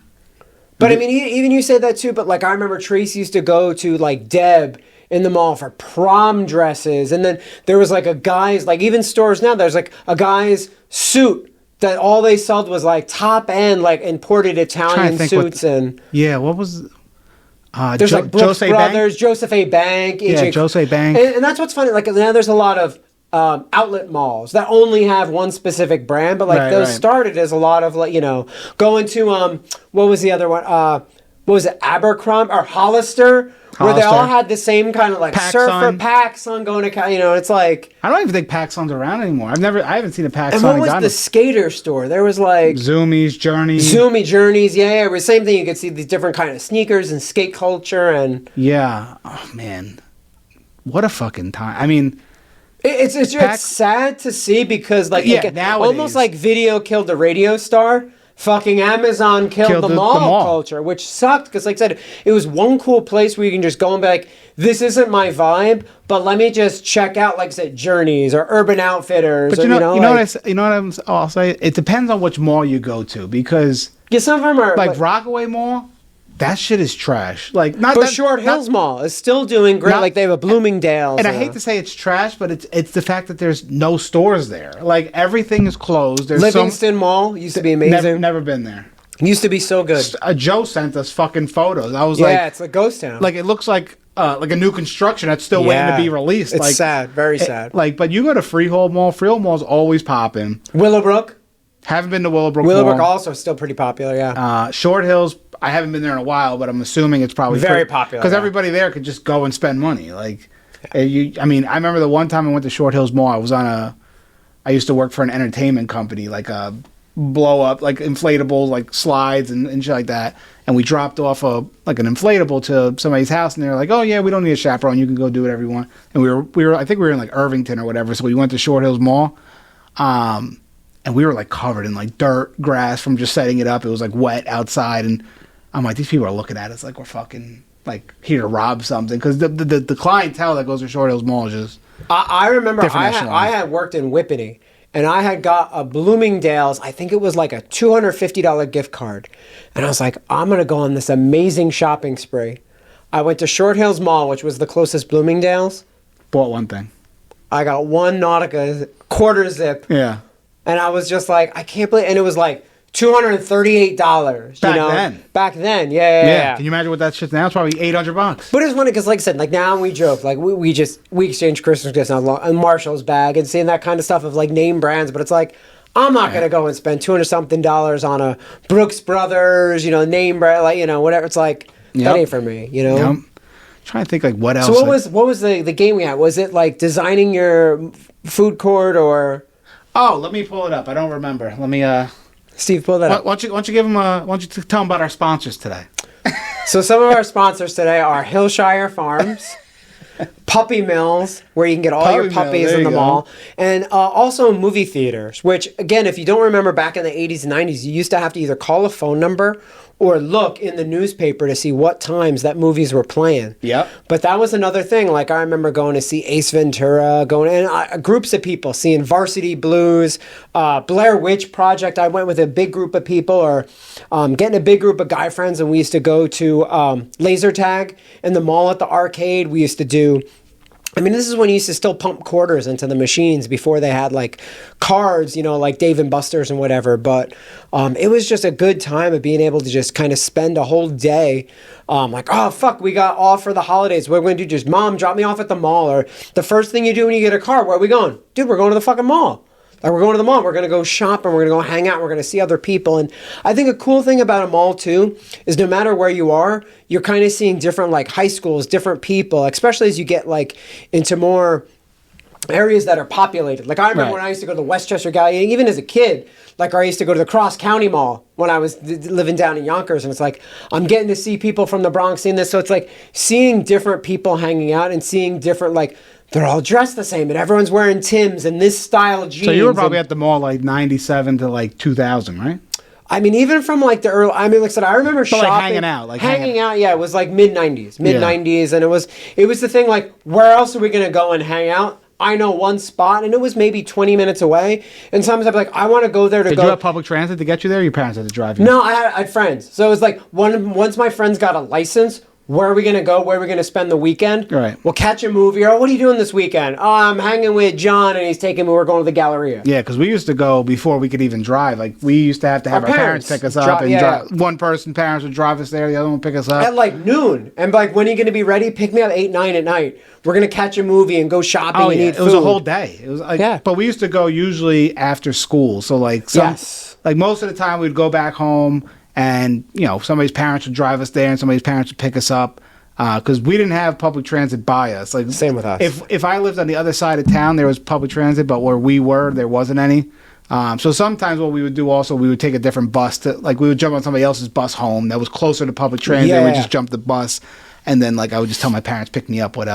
But I mean, even you say that too. But like, I remember Tracy used to go to like Deb in the mall for prom dresses, and then there was like a guy's, like even stores now. There's like a guy's suit that all they sold was like top end, like imported Italian suits, and Yeah, what was? there's like Brooks Jose Brothers, Joseph A. Bank, Yeah, AJ Jose Bank. and that's what's funny. Like now, there's a lot of outlet malls that only have one specific brand, but like Right, those right. started as a lot of like going to what was the other one? What was it? Abercrombie or Hollister, where they all Hollister. had the same kind of like surfer PacSun. PacSun going to it's like. I don't even think PacSun's around anymore. I haven't seen a PacSun. And what was the skater store? There was like Zoomies, Journeys. Zoomy Journeys, yeah, it was the same thing. You could see these different kind of sneakers and skate culture, and Yeah. Oh man, what a fucking time. I mean, it's sad to see because like Yeah, it, nowadays. almost like video killed the radio star. Fucking Amazon killed the mall culture, which sucked because, like I said, it was one cool place where you can just go and be like, "This isn't my vibe," but let me just check out, like I said, Journeys or Urban Outfitters. but or, I'll say? It depends on which mall you go to, because yeah, some of them are like Rockaway Mall, that shit is trash. Like not But that, Short Hills Mall is still doing great. not- Like they have a Bloomingdale's. And I hate to say it's trash, but it's the fact that there's no stores there. Like everything is closed. There's Livingston Mall used to be amazing. Never been there. Used to be so good. Joe sent us fucking photos. I was Yeah, like, it's a ghost town. like it looks like a new construction that's still waiting to be released. It's like, sad, very sad. Like, but you go to Freehold Mall. Freehold Mall's always popping. Willowbrook. Haven't been to Willowbrook. Willowbrook Mall. also still pretty popular. Yeah. Short Hills. I haven't been there in a while, but I'm assuming it's probably Very popular, because yeah. everybody there could just go and spend money. Like, I mean, I remember the one time I went to Short Hills Mall. I used to work for an entertainment company, like a blow up, like inflatable, like slides and shit like that. And we dropped off an inflatable to somebody's house, and they were like, "Oh yeah, we don't need a chaperone. You can go do whatever you want." And we were I think we were in like Irvington or whatever. So we went to Short Hills Mall. And we were like covered in like dirt, grass from just setting it up. It was like wet outside, and I'm like, these people are looking at us like we're fucking like here to rob something, because the clientele that goes to Short Hills Mall is just. I remember Different I echelons. had worked in Whippany, and I had got a Bloomingdale's. I think it was like a $250 gift card, and I was like, I'm gonna go on this amazing shopping spree. I went to Short Hills Mall, which was the closest Bloomingdale's. Bought one thing. I got one Nautica quarter zip. Yeah. And I was just like, I can't believe, and it was like $238. Back then. Back then, yeah. Can you imagine what that shit's now? It's probably $800. But it's funny because, like I said, like now we joke, like we exchange Christmas gifts on Marshall's bag and seeing that kind of stuff of like name brands. But it's like, I'm not gonna go and spend $200-something on a Brooks Brothers, name brand, like whatever. It's like that ain't for me, Yep. Trying to think like what else. So what was the game we had? Was it like designing your food court or? Oh, let me pull it up. I don't remember. Let me. Steve, pull that up. Why don't you give them? Why don't you tell them about our sponsors today? So some of our sponsors today are Hillshire Farms, Puppy Mills, where you can get all your Puppy Mill, puppies there in the you go. mall, and also movie theaters, which, again, if you don't remember back in the 80s and 90s, you used to have to either call a phone number or look in the newspaper to see what times that movies were playing. Yep. But that was another thing. Like, I remember going to see Ace Ventura, groups of people, seeing Varsity Blues, Blair Witch Project. I went with a big group of people, or getting a big group of guy friends, and we used to go to laser tag in the mall at the arcade. We used to do... this is when you used to still pump quarters into the machines before they had like cards, like Dave and Buster's and whatever. But it was just a good time of being able to just kind of spend a whole day like, oh, fuck, we got off for the holidays. What are we going to do? Just, Mom, drop me off at the mall. Or the first thing you do when you get a car, where are we going? Dude, we're going to the fucking mall. Like, we're going to the mall. We're going to go shop and we're going to go hang out. We're going to see other people. And I think a cool thing about a mall, too, is no matter where you are, you're kind of seeing different, like, high schools, different people, especially as you get, like, into more areas that are populated. Like I remember Right. when I used to go to the Westchester Gallery, even as a kid, like I used to go to the Cross County Mall when I was living down in Yonkers, and it's like I'm getting to see people from the Bronx seeing this. So it's like seeing different people hanging out and seeing different, like they're all dressed the same and everyone's wearing Timbs and this style of jeans. So you were probably at the mall like 97 to like 2000, right? I mean, even from like the early, I mean, like I said, I remember shopping, like hanging out, hanging out. Yeah, it was like mid '90s, and it was the thing. Like, where else are we gonna go and hang out? I know one spot, and it was maybe 20 minutes away. And sometimes I'd be like, I want to go there to go. Did you have public transit to get you there? Or your parents had to drive you? No, I had friends. So it was like once my friends got a license. Where are we going to go? Where are we going to spend the weekend? Right. We'll catch a movie. Or what are you doing this weekend? Oh, I'm hanging with John and he's taking me. We're going to the Galleria. Yeah, because we used to go before we could even drive. Like, we used to have our parents pick us up. One person, parents would drive us there. The other one would pick us up. At like noon. And like, when are you going to be ready? Pick me up 8, 9 at night. We're going to catch a movie and go shopping and eat food. It was a whole day. It was like, But we used to go usually after school. So like, like most of the time we'd go back home and, you know, somebody's parents would drive us there and somebody's parents would pick us up. Because we didn't have public transit by us. Like, same with us. If I lived on the other side of town, there was public transit, but where we were, there wasn't any. So sometimes what we would do also, we would take a different bus to, like, we would jump on somebody else's bus home that was closer to public transit. Yeah. We'd just jump the bus, and then like I would just tell my parents pick me up with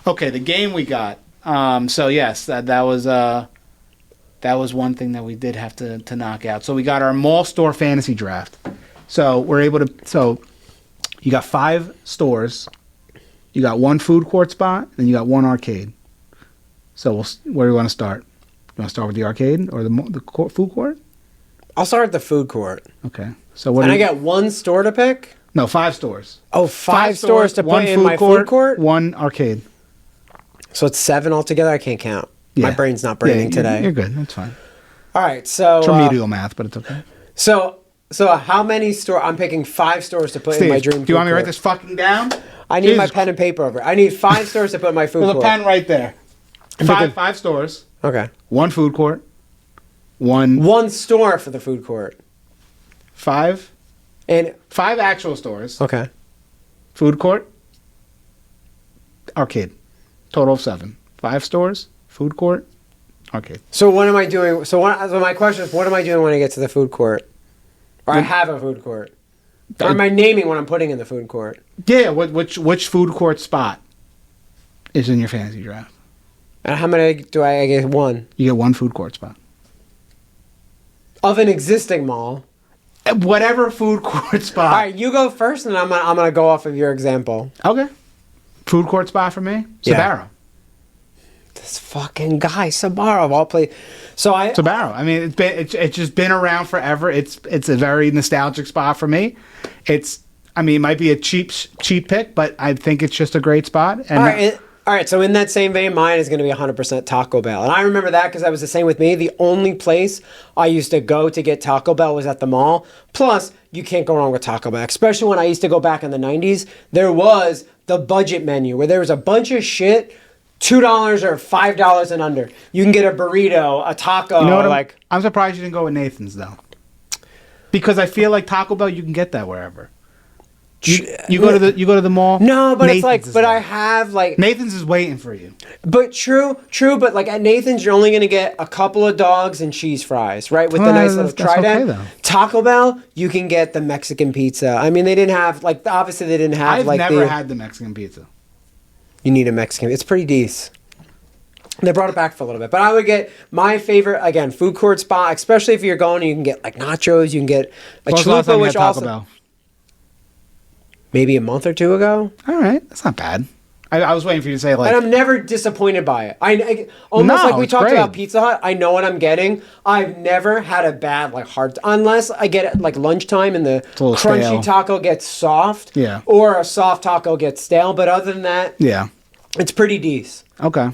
okay, the game we got. So yes, that was one thing that we did have to knock out. So we got our mall store fantasy draft. So we're able to you got 5 stores, you got 1 food court spot, and you got 1 arcade. So where do you want to start? You want to start with the arcade or the food court? I'll start at the food court. Okay. So what? And I get 1 store to pick? No, 5 stores. Oh, 5 stores to put in my food court? 1 arcade. So it's 7 altogether? I can't count. Yeah. My brain's not braining today. You're good. That's fine. All right, so... It's remedial math, but it's okay. So how many stores? I'm picking 5 stores to put in my dream food court. Do you want me to write this fucking down? I need my pen and paper over. I need 5 stores to put in my food court. There's a pen right there. 5 stores. Okay. 1 food court. 1 store for the food court. 5 And 5 actual stores. Okay. Food court. Arcade. Total of 7. 5 stores. Food court. Arcade. So what am I doing? So my question is, what am I doing when I get to the food court? Or I have a food court? Or am I naming what I'm putting in the food court? Yeah, which food court spot is in your fantasy draft? And how many do I get? 1? You get 1 food court spot. Of an existing mall? Whatever food court spot. All right, you go first, and I'm gonna go off of your example. Okay. Food court spot for me? Sbarro. This fucking guy, Sbarro of all places. Sbarro. I mean, it's just been around forever. It's a very nostalgic spot for me. It might be a cheap pick, but I think it's just a great spot. And all right. So in that same vein, mine is going to be 100% Taco Bell, and I remember that because that was the same with me. The only place I used to go to get Taco Bell was at the mall. Plus, you can't go wrong with Taco Bell, especially when I used to go back in the 90s. There was the budget menu where there was a bunch of shit. $2 or $5 and under. You can get a burrito, a taco. You know what I'm surprised you didn't go with Nathan's though, because I feel like Taco Bell you can get that wherever. You go to the mall. No, but Nathan's it's like, I have like Nathan's is waiting for you. But true. But like at Nathan's, you're only gonna get a couple of dogs and cheese fries, right? With the nice little trident. Okay, Taco Bell, you can get the Mexican pizza. I mean, they didn't have obviously they didn't have I've never had the Mexican pizza. You need a Mexican. It's pretty decent. They brought it back for a little bit. But I would get my favorite, again, food court spot, especially if you're going and you can get like nachos, you can get a chalupa, which also... Bell? Maybe a month or 2 ago. All right. That's not bad. I was waiting for you to say like... And I'm never disappointed by it. Almost like we talked about Pizza Hut. I know what I'm getting. I've never had a bad unless I get it like lunchtime and the crunchy stale. Taco gets soft. Yeah. Or a soft taco gets stale. But other than that... Yeah. It's pretty decent. Okay.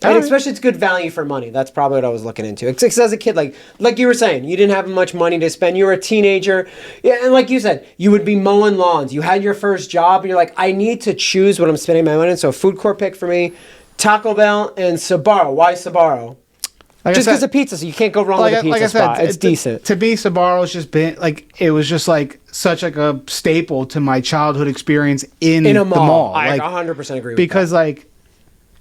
And especially it's good value for money. That's probably what I was looking into. Because as a kid, like you were saying, you didn't have much money to spend. You were a teenager. Yeah, and like you said, you would be mowing lawns. You had your first job, and you're like, I need to choose what I'm spending my money on. So food court pick for me, Taco Bell, and Sbarro. Why Sbarro? Just because of pizza, so you can't go wrong with a pizza spot. It's decent. To me, Sbarro's just been it was just such a staple to my childhood experience in a mall. the mall. I 100% agree with because that.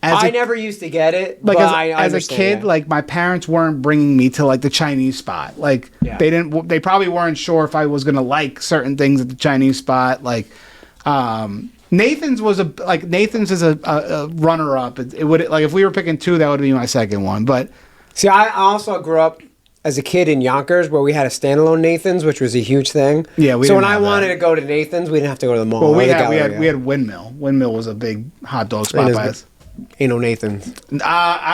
I never used to get it, like but as, I as a understand, kid, yeah. like my parents weren't bringing me to like the Chinese spot. Like Yeah. they probably weren't sure if I was gonna like certain things at the Chinese spot. Like Nathan's was Nathan's is a runner up. It would like if we were picking two, that would be my second one. But See, I also grew up as a kid in Yonkers where we had a standalone Nathan's, which was a huge thing. Yeah, we so when didn't I have wanted that. to go to Nathan's, we didn't have to go to the mall. well, or the gallery. we had Windmill. Windmill was a big hot dog spot Ain't by as us. Ain't no Nathan's. Ain't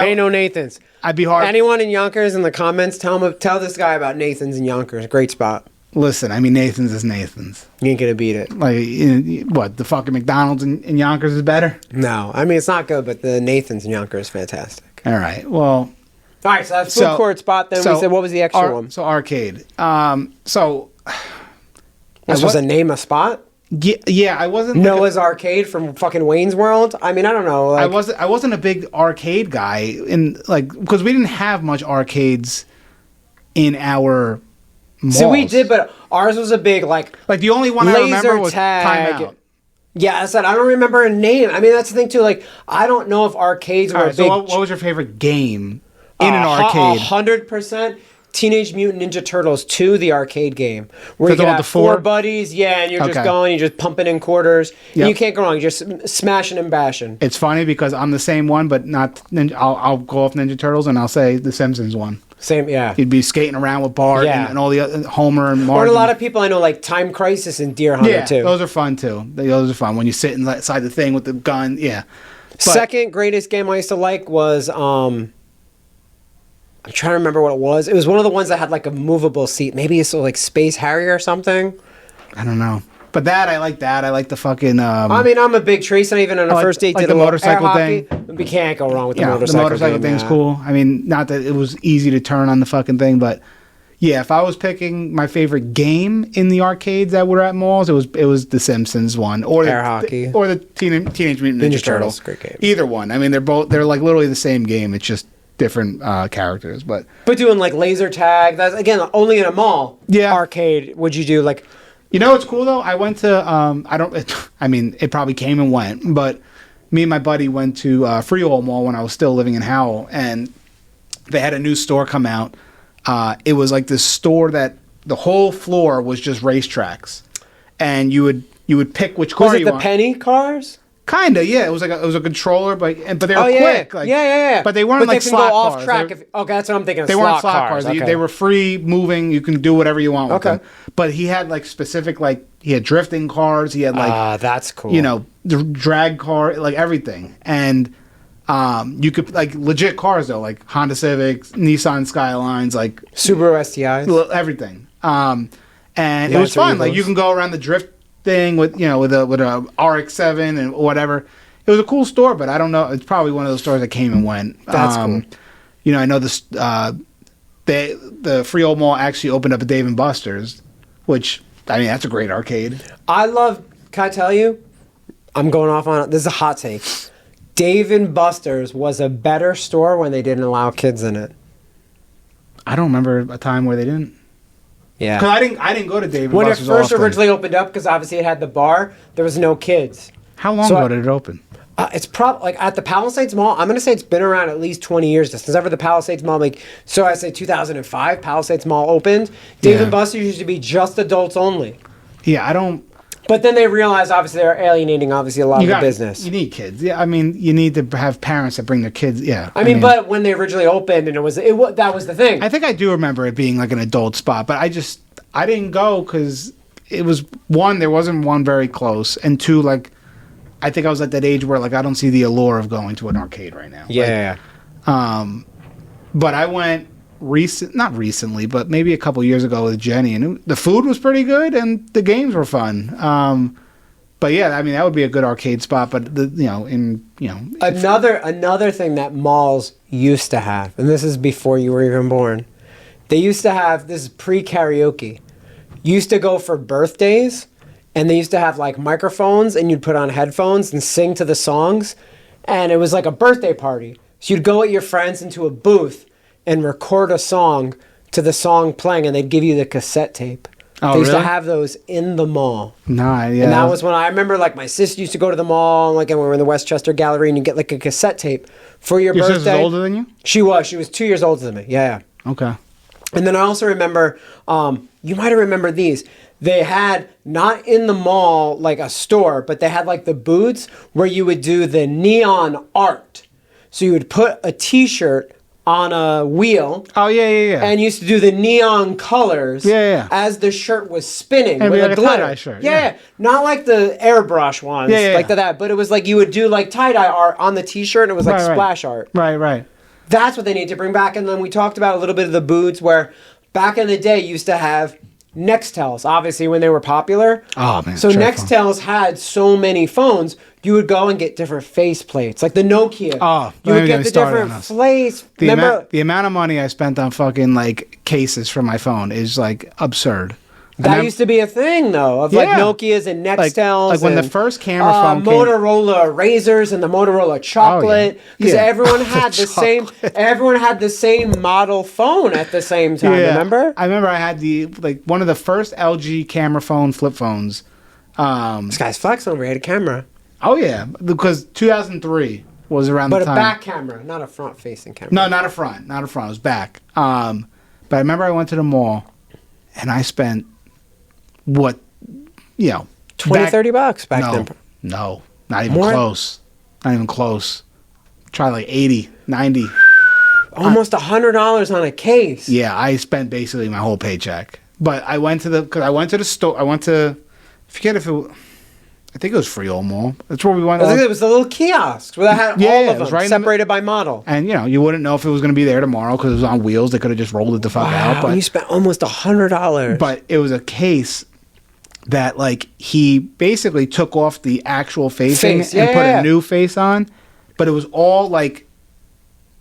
Ain't no Nathan's. I'd be hard. Anyone in Yonkers in the comments, tell this guy about Nathan's in Yonkers. Great spot. Listen, I mean Nathan's is Nathan's. You ain't gonna beat it. Like what the fucking McDonald's in Yonkers is better. No, I mean it's not good, but the Nathan's in Yonkers is fantastic. All right, well. All right, so that's food court spot. Then we said, what was the extra one? So arcade. This was a name a spot. Yeah, I wasn't Noah's Arcade from fucking Wayne's World. I mean, I don't know. Like, I wasn't a big arcade guy in like because we didn't have much arcades in our malls. So we did, but ours was a big like the only one I remember was tag. Time Out. Yeah, I said I don't remember a name. I mean, that's the thing too. Like, I don't know if arcades were All a right, big. so what was your favorite game in an arcade? 100%. Teenage Mutant Ninja Turtles 2, the arcade game, where you the could one have with the four? 4 buddies, yeah, and you're just Okay. going, you're just pumping in quarters, and Yep. you can't go wrong. You're just smashing and bashing. It's funny because I'm the same one, but not Ninja. I'll go off Ninja Turtles and I'll say the Simpsons one. Same, yeah. You'd be skating around with Bart Yeah. and all the other, Homer and Or Marge. a lot of people I know like Time Crisis and Deer Hunter yeah, too. those are fun too. Those are fun when you sit inside the thing with the gun. Yeah. But- Second greatest game I used to like was I'm trying to remember what it was. It was one of the ones that had like a movable seat. Maybe it's like Space Harrier or something. I don't know. But I like that. I like the fucking. I mean, I'm a big Trace, and even on a like- first date like did the a little motorcycle air thing. hockey. We can't go wrong with the yeah, motorcycle. the motorcycle game, thing's yeah. cool. I mean, not that it was easy to turn on the fucking thing, but yeah, if I was picking my favorite game in the arcades that were at malls, it was the Simpsons one or Air hockey. or the Teenage Mutant Ninja Turtles. Great game. Either one. I mean, they're like literally the same game. It's just different characters, but. But doing like laser tag, that's again only in a mall. Yeah. Arcade. Would you do like? You know what's cool though? I went to I mean, it probably came and went, but me and my buddy went to Freehold Mall when I was still living in Howell, and they had a new store come out. It was like this store that the whole floor was just racetracks, and you would pick which car Was it you the want. penny cars? Kinda, yeah. It was a controller, but they were Oh yeah, quick. Like, yeah. But they weren't but like they can slot go off cars. track. They- Okay, that's what I'm thinking. Of They weren't slot cars. Okay. They were free moving. You can do whatever you want with Okay. them. But he had like specific he had drifting cars. He had like that's cool. the drag car, like everything. And you could like legit cars though, like Honda Civics, Nissan Skylines, like Subaru STIs. everything. And it was fun. Like you can go around the drift thing with a RX-7 and whatever. It was a cool store, but I don't know. It's probably one of those stores that came and went. That's cool. I know this. The Freehold Mall actually opened up a Dave and Buster's, which I mean that's a great arcade. Can I tell you? I'm going off on this is a hot take. Dave and Buster's was a better store when they didn't allow kids in it. I don't remember a time where they didn't. Yeah. Because I didn't go to Dave and When it Buster's first often. originally opened up, because obviously it had the bar, there was no kids. How long So ago did it open? It's probably like at the Palisades Mall. I'm gonna say it's been around at least 20 years since ever the Palisades Mall. So I say 2005. Palisades Mall opened. Dave Yeah. and Buster's used to be just adults only. Yeah, I don't. But then they realized obviously they're alienating obviously a lot of the business. You need kids. Yeah, I mean, you need to have parents that bring their kids. Yeah. I mean, but when they originally opened and that was the thing. I think I do remember it being like an adult spot, but I didn't go because it was one, there wasn't one very close, and two, like I think I was at that age where like I don't see the allure of going to an arcade right now. Yeah. But I went not recently, but maybe a couple years ago with Jenny, and the food was pretty good and the games were fun. But yeah, I mean that would be a good arcade spot. But Another thing that malls used to have, and this is before you were even born, they used to have this pre-karaoke. You used to go for birthdays, and they used to have like microphones, and you'd put on headphones and sing to the songs, and it was like a birthday party. So you'd go with your friends into a booth and record a song to the song playing, and they'd give you the cassette tape. Oh, They used to really? have those in the mall. Nah, yeah. And that was when I remember, like, my sister used to go to the mall, like, and we were in the Westchester Gallery, and you get, like, a cassette tape for your birthday. sister's older than you? She was 2 years older than me. Yeah. Okay. And then I also remember, you might have remembered these. They had, not in the mall, like a store, but they had like the booths where you would do the neon art. So you would put a t-shirt on a wheel. Oh, yeah. And used to do the neon colors Yeah. as the shirt was spinning And with like a a glitter. tie-dye shirt, Yeah. yeah. Not like the airbrush ones, like Yeah. that. But it was like you would do like tie-dye art on the t-shirt, and it was like Right. splash art. Right. That's what they need to bring back. And then we talked about a little bit of the booths where back in the day you used to have Nextels, obviously, when they were popular. Oh, man. So trap Nextels had so many phones, you would go and get different face plates, like the Nokia. Oh, you don't would even get get me the started different on this. plates. The Remember, amount of money I spent on fucking like cases for my phone is like absurd. that used to be a thing, though, of like Yeah. Nokias and Nextels. Like when the and, first camera phone came- Motorola Razors and the Motorola Chocolate, because Yeah. everyone had the same. Chocolate. Everyone had the same model phone at the same time. Remember? I remember I had one of the first LG camera phone flip phones. This guy's flexing over. He had a camera, Oh yeah, because 2003 was around but the a time. back camera, not a front-facing camera. No, not a front. It was back. But I remember I went to the mall, and I spent what, 20, $30 back then. No, not even More? close. Not even close. Try like 80, 90. Almost $100 on a case. Yeah, I spent basically my whole paycheck. But I went to the store. I forget if I think it was Freehold Mall. That's where we went. I think it was the little kiosks where they had Yeah, all it of was them right in the separated by model. And you wouldn't know if it was going to be there tomorrow because it was on wheels. They could have just rolled it the fuck out. Wow, you spent almost $100. But it was a case that like he basically took off the actual facing Face, and put yeah. a new face on, but it was all like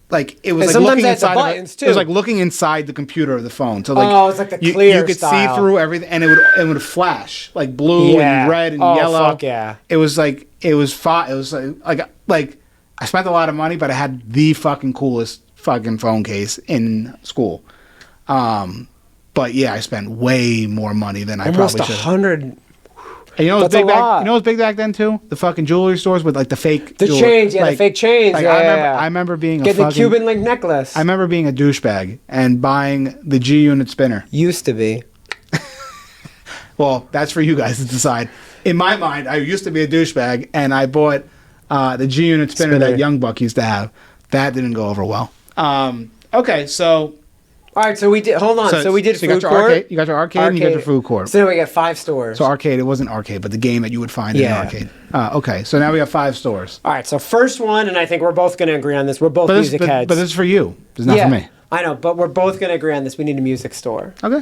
it was And like sometimes looking they had the inside. buttons, It was too. like looking inside the computer of the phone. So like Oh, it's like the you clear could style. see through everything, and it would flash like blue Yeah. and red and Oh, yellow. fuck yeah. It was like it was fun. It was like I spent a lot of money, but I had the fucking coolest fucking phone case in school. But yeah, I spent way more money than I Almost probably should. 100. And you know what's That's a big back? lot. You know what's big back then too? The fucking jewelry stores with like the fake The jewelry. chains, yeah, the fake chains. Like, yeah, I remember being Get a the fucking. Cuban link necklace. I remember being a douchebag and buying the G Unit spinner. Used to be. Well, that's for you guys to decide. In my mind, I used to be a douchebag, and I bought the G Unit spinner that Young Buck used to have. That didn't go over well. Okay, so All right, so we did. Hold on. So we did you food got your court. arcade, you got your arcade, and you got your food court. So now we got 5 stores. So arcade, it wasn't arcade, but the game that you would find in Yeah. an arcade. Okay, so now we have 5 stores. All right, so first one, and I think we're both going to agree on this. We're both music heads. But this is for you. This is not for me. I know, but we're both going to agree on this. We need a music store. Okay.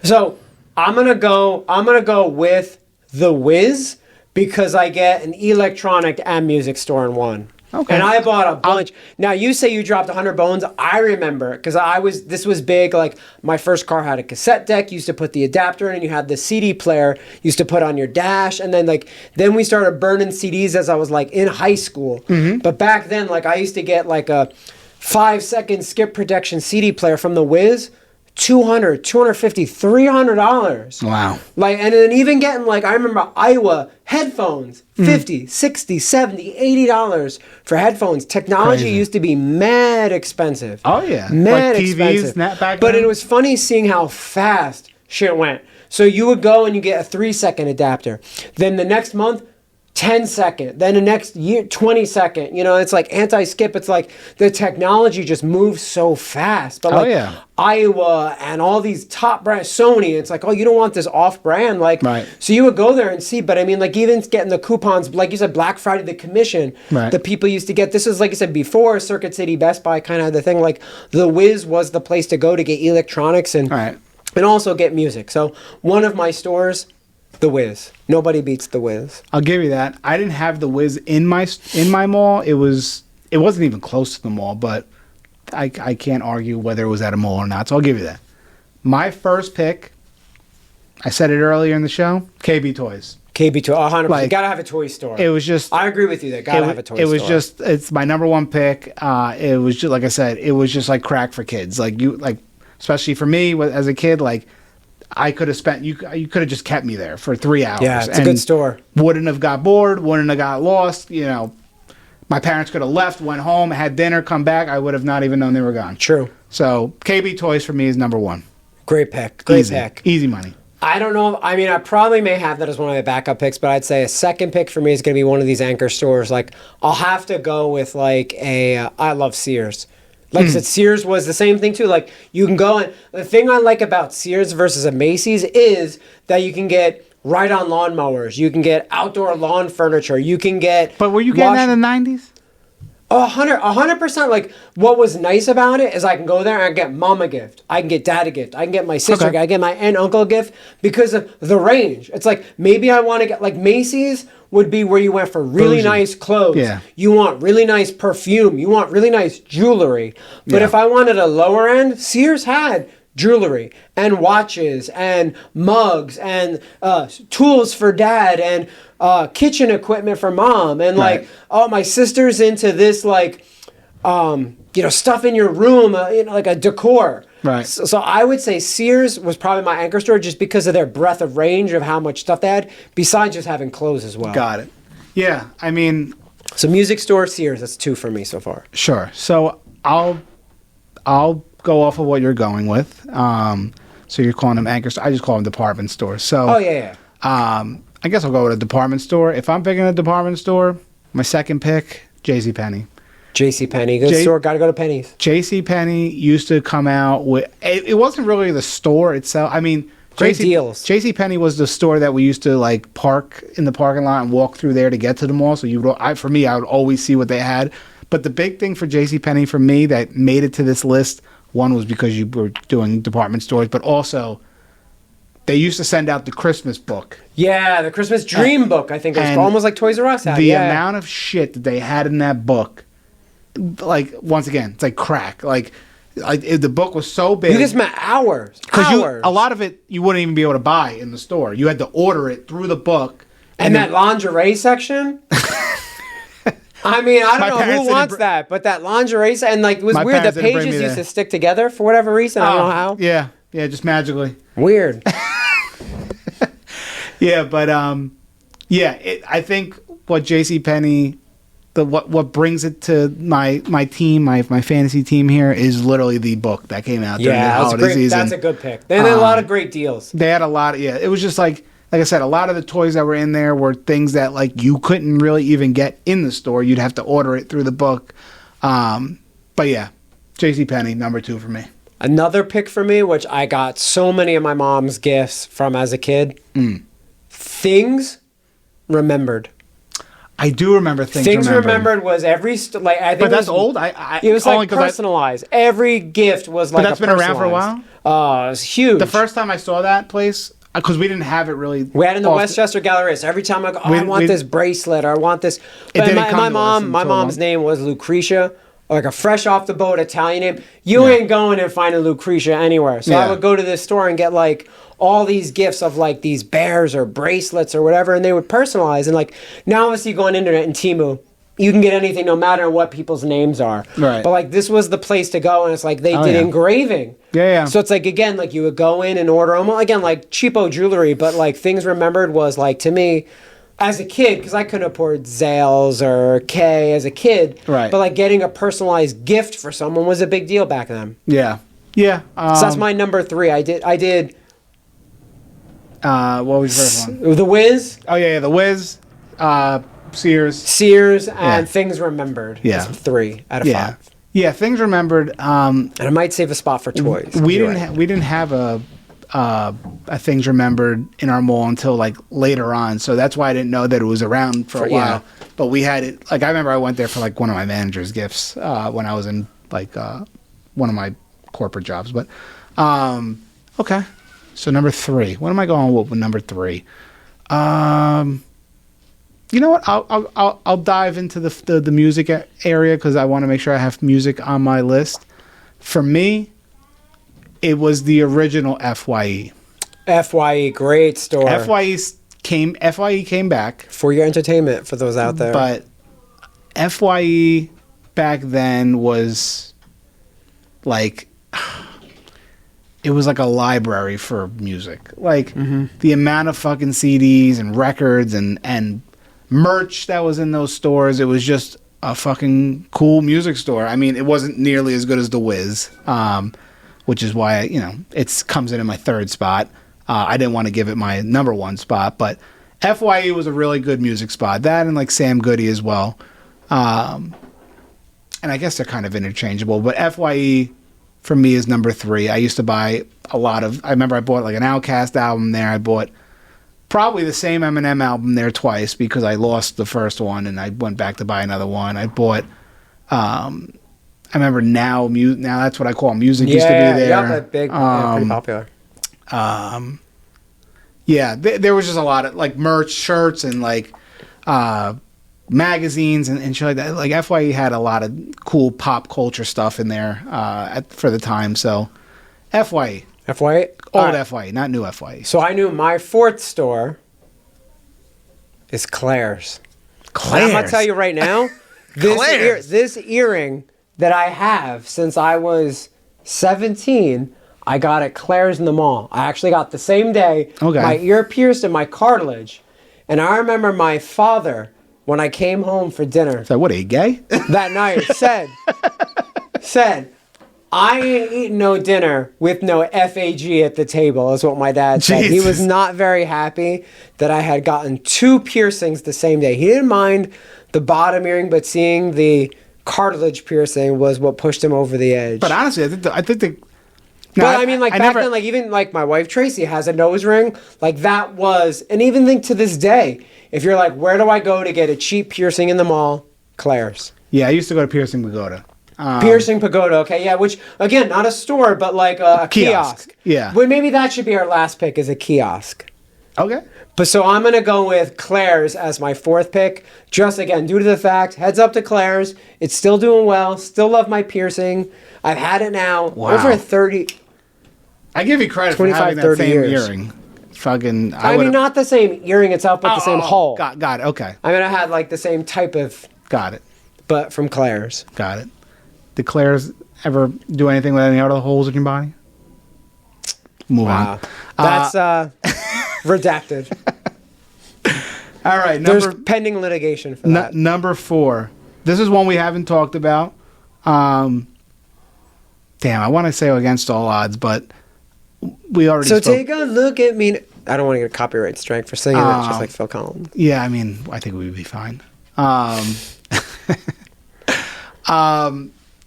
So I'm gonna go with the Wiz because I get an electronic and music store in one. Okay. And I bought a bunch. Now you say you dropped 100 bones. I remember because this was big. Like my first car had a cassette deck. You used to put the adapter in, and you had the CD player. You used to put on your dash, and then we started burning CDs as I was like in high school. Mm-hmm. But back then, like I used to get like a 5-second skip protection CD player from the Wiz. $200, $250, $300. Wow. Like, and then even getting like, I remember Iowa headphones, $50, $60, $70, $80 for headphones. Technology Crazy. used to be mad expensive. Oh, yeah. Mad Like TVs expensive. back But then? it was funny seeing how fast shit went. So you would go and you get a 3-second adapter. Then the next month, 10-second. Then the next year, 20-second. You know, it's like anti-skip. It's like the technology just moves so fast. But like yeah. Iowa and all these top brands, Sony, it's like, oh, you don't want this off-brand. Like, Right. So you would go there and see. But I mean, like even getting the coupons, like you said, Black Friday, the commission, Right. the people used to get. This is like I said before, Circuit City, Best Buy kind of had the thing. Like the Wiz was the place to go to get electronics and Right. and also get music. So one of my stores, the Wiz. Nobody beats the Wiz. I'll give you that. I didn't have the Wiz in my mall. It wasn't even close to the mall, but I can't argue whether it was at a mall or not. So I'll give you that. My first pick, I said it earlier in the show, KB Toys. KB Toy, 100%. Like, You gotta have a toy store. It was just. I agree with you. That gotta have a toy store. It was just. It's my number one pick. It was just like I said. It was just like crack for kids. Like especially for me as a kid. Like I could have spent you could have just kept me there for 3 hours. Yeah, it's a and good store. Wouldn't have got bored, wouldn't have got lost, you know. My parents could have left, went home, had dinner, come back. I would have not even known they were gone. True. So KB Toys for me is number 1. Great pick. Great pick. Easy money. I don't know. I mean, I probably may have that as one of my backup picks, but I'd say a second pick for me is going to be one of these anchor stores. Like, I'll have to go with like I love Sears. Like I said, Sears was the same thing too. Like, you can go and the thing I like about Sears versus a Macy's is that you can get ride-on lawnmowers, you can get outdoor lawn furniture, you can get. But were you getting that in the 90s? 100%. Like, what was nice about it is I can go there and I get mom a gift. I can get dad a gift. I can get my sister a gift. I can get my aunt, uncle a gift because of the range. It's like, maybe I want to get, like, Macy's would be where you went for really nice clothes. Yeah. You want really nice perfume. You want really nice jewelry. But if I wanted a lower end, Sears had jewelry and watches and mugs and tools for dad and kitchen equipment for mom and like, oh, my sister's into this, like, stuff in your room, like a decor. Right. So I would say Sears was probably my anchor store just because of their breadth of range of how much stuff they had, besides just having clothes as well. Got it. Yeah, I mean. So music store, Sears, that's 2 for me so far. Sure. So I'll go off of what you're going with. So you're calling them anchor stores. I just call them department stores. So. Oh, yeah. I guess I'll go with a department store. If I'm picking a department store, my second pick, JCPenney. JCPenney, good store. Got to go to Penny's. JCPenney used to come out with. It wasn't really the store itself. I mean, great deals. JCPenney was the store that we used to like park in the parking lot and walk through there to get to the mall. So for me, I would always see what they had. But the big thing for JCPenney for me that made it to this list, one was because you were doing department stores, but also they used to send out the Christmas book. Yeah, the Christmas Dream book, I think it was almost like Toys R Us had. The amount of shit that they had in that book, like, once again, it's like crack. Like the book was so big. You just met hours. Because a lot of it you wouldn't even be able to buy in the store. You had to order it through the book. And that lingerie section? I mean, I don't know who wants that, but that lingerie and like it was weird. The pages used to stick together for whatever reason. I don't know how. Yeah, just magically. Weird. Yeah, but I think what JCPenney, what brings it to my team, my fantasy team here is literally the book that came out during the holiday season. That's a good pick. They had a lot of great deals. They had a lot. It was just like I said, a lot of the toys that were in there were things that like you couldn't really even get in the store. You'd have to order it through the book. But yeah, JCPenney, number 2 for me. Another pick for me, which I got so many of my mom's gifts from as a kid. Things Remembered. I do remember Things Remembered was every I think. But that's old. It was like personalized. Every gift was like. But that's been around for a while. Oh, it was huge. The first time I saw that place, because we didn't have it really. We had it in the Westchester Gallery. So every time I go, I want this bracelet or I want this. But my mom's name was Lucretia. Like a fresh off the boat Italian name. You ain't going and finding Lucretia anywhere. So I would go to this store and get like all these gifts of like these bears or bracelets or whatever, and they would personalize. And like now obviously you go on internet and Temu, you can get anything no matter what people's names are. Right. But like this was the place to go, and it's like they did engraving. Yeah. So it's like again, like you would go in and order almost again like cheapo jewelry, but like Things Remembered was like to me as a kid, because I couldn't afford Zales or K as a kid. Right. But like getting a personalized gift for someone was a big deal back then. Yeah. So that's my number 3. I did. What was your first one? The Wiz. Oh yeah, The Wiz, Sears, and Things Remembered. Yeah. That's 3 out of 5. Yeah, Things Remembered. And I might save a spot for toys. We didn't have a Things Remembered in our mall until like later on, so that's why I didn't know that it was around for a while. But we had it. Like I remember, I went there for like one of my manager's gifts when I was in like one of my corporate jobs. But okay. So number 3. What am I going with number 3? You know what? I'll dive into the music area because I want to make sure I have music on my list. For me, it was the original FYE. FYE, great store. FYE came back for your entertainment for those out there. But FYE back then was like. it was like a library for music. Like the amount of fucking CDs and records and merch that was in those stores. It was just a fucking cool music store. I mean, it wasn't nearly as good as the Wiz, which is why it comes in at my third spot. I didn't want to give it my number one spot, but FYE was a really good music spot. That and like Sam Goody as well. And I guess they're kind of interchangeable, but FYE for me is number 3. I used to buy a lot of, I remember I bought like an Outkast album there. I bought probably the same Eminem album there twice because I lost the first one and I went back to buy another one. I bought, I remember now that's what I call music used to be there. Yeah, that big, pretty popular. Yeah, there was just a lot of like merch, shirts, and like magazines and shit like that. Like FYE had a lot of cool pop culture stuff in there for the time. So FYE, FYE, old right. FYE, not new FYE. So I knew my 4th store is Claire's. Claire's. And I'm gonna tell you right now, this earring that I have since I was 17. I got at Claire's in the mall. I actually got the same day. Okay. My ear pierced and my cartilage. And I remember my father, when I came home for dinner. So what, are you gay? That night said, I ain't eating no dinner with no FAG at the table, is what my dad said. He was not very happy that I had gotten 2 piercings the same day. He didn't mind the bottom earring, but seeing the cartilage piercing was what pushed him over the edge. But honestly, I think But I mean, like back then, like even like my wife Tracy has a nose ring. Like that was, and even think to this day, if you're like, where do I go to get a cheap piercing in the mall? Claire's. Yeah, I used to go to Piercing Pagoda. Piercing Pagoda, okay, yeah, which again, not a store, but like a kiosk. Yeah. But maybe that should be our last pick, is a kiosk. Okay. But so I'm gonna go with Claire's as my 4th pick. Just again, due to the fact, heads up to Claire's. It's still doing well. Still love my piercing. I've had it now over 30. I give you credit for having that same earring. Fucking. I mean, not the same earring itself, but the same hole. Got it. Okay. I mean, I had like the same type of. Got it. But from Claire's. Got it. Did Claire's ever do anything with any other holes in your body? Move on. That's redacted. All right. There's pending litigation for that. Number 4. This is one we haven't talked about. Damn, I want to say Against All Odds, but we already spoke. Take a look at me. I don't want to get a copyright strike for singing that just like Phil Collins. Yeah, I mean, I think we would be fine.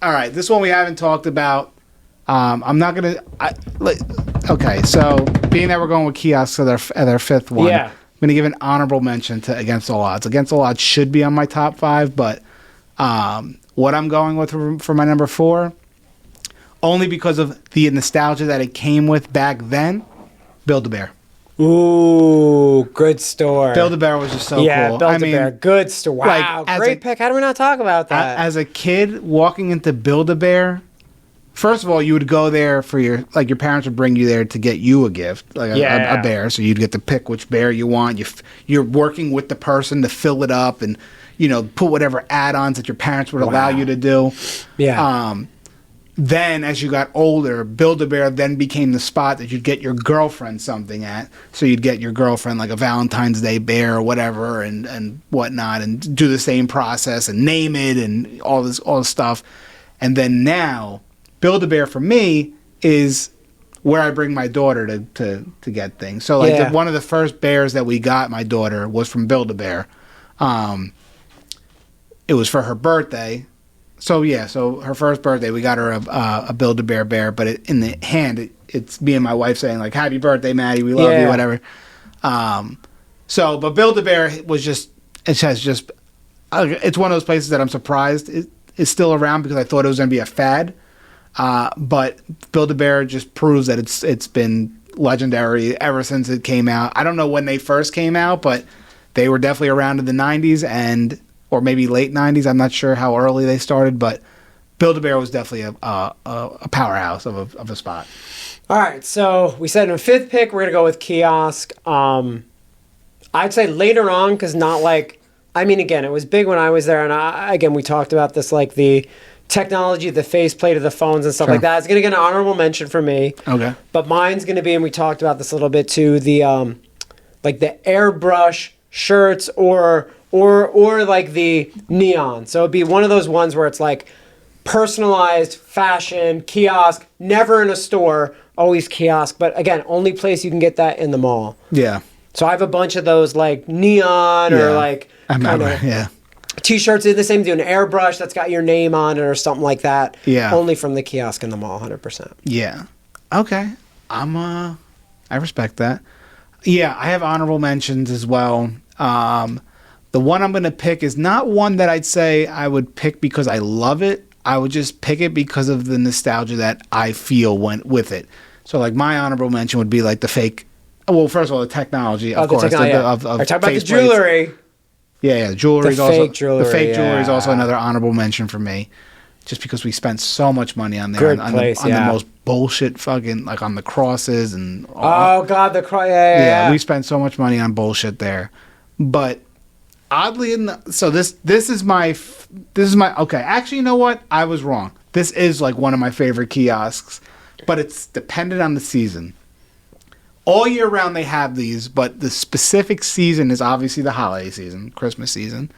All right, this one we haven't talked about. I'm not gonna. Okay, so being that we're going with kiosks at our 5th one, I'm gonna give an honorable mention to Against All Odds. Against All Odds should be on my top 5, but what I'm going with for my number 4, only because of the nostalgia that it came with back then, Build-A-Bear. Ooh, good store. Build-A-Bear was just so cool. Yeah, Build-A-Bear, good store. Wow, like, great pick. How do we not talk about that? As a kid, walking into Build-A-Bear, first of all, you would go there for your parents would bring you there to get you a gift, like a bear. So you'd get to pick which bear you want. You're working with the person to fill it up and, put whatever add-ons that your parents would allow you to do. Yeah. Then, as you got older, Build-A-Bear then became the spot that you'd get your girlfriend something at. So you'd get your girlfriend like a Valentine's Day bear or whatever and whatnot, and do the same process and name it and all this stuff. And then now, Build-A-Bear for me is where I bring my daughter to get things. So one of the first bears that we got my daughter was from Build-A-Bear. It was for her birthday. So her first birthday, we got her a Build-A-Bear bear, but in the hand, it's me and my wife saying like, "Happy birthday, Maddie, we love you," whatever. But Build-A-Bear was it's one of those places that I'm surprised it's still around because I thought it was going to be a fad. But Build-A-Bear just proves that it's been legendary ever since it came out. I don't know when they first came out, but they were definitely around in the 90s or maybe late 90s. I'm not sure how early they started, but Build-A-Bear was definitely a powerhouse of a spot. All right, so we said in a 5th pick, we're going to go with kiosk. I'd say later on, because not like, I mean, again, it was big when I was there, and again, we talked about this, like the technology, the faceplate of the phones and stuff Sure. like that. It's going to get an honorable mention for me. Okay. But mine's going to be, and we talked about this a little bit too, the like the airbrush shirts or like the neon. So it'd be one of those ones where it's like personalized fashion kiosk, never in a store, always kiosk. But again, only place you can get that in the mall. Yeah. So I have a bunch of those like neon or like I remember. kinda Yeah. T-shirts. Do the same. Do an airbrush that's got your name on it or something like that. Yeah. Only from the kiosk in the mall, 100%. Yeah. Okay. I respect that. Yeah, I have honorable mentions as well. The one I'm going to pick is not one that I'd say I would pick because I love it. I would just pick it because of the nostalgia that I feel went with it. So, like, my honorable mention would be, like, the fake... Well, first of all, the technology, of course. Are you talking about the jewelry? Yeah, jewelry is The also... fake jewelry, The fake jewelry is yeah. also another honorable mention for me. Just because we spent so much money on there. Good on place, the yeah. most bullshit fucking... Like, on the crosses and... Oh, God, the cry. Yeah. We spent so much money on bullshit there. But... Oddly enough, so this is my okay. Actually, you know what? I was wrong. This is like one of my favorite kiosks, but it's dependent on the season. All year round they have these, but the specific season is obviously the holiday season, Christmas season.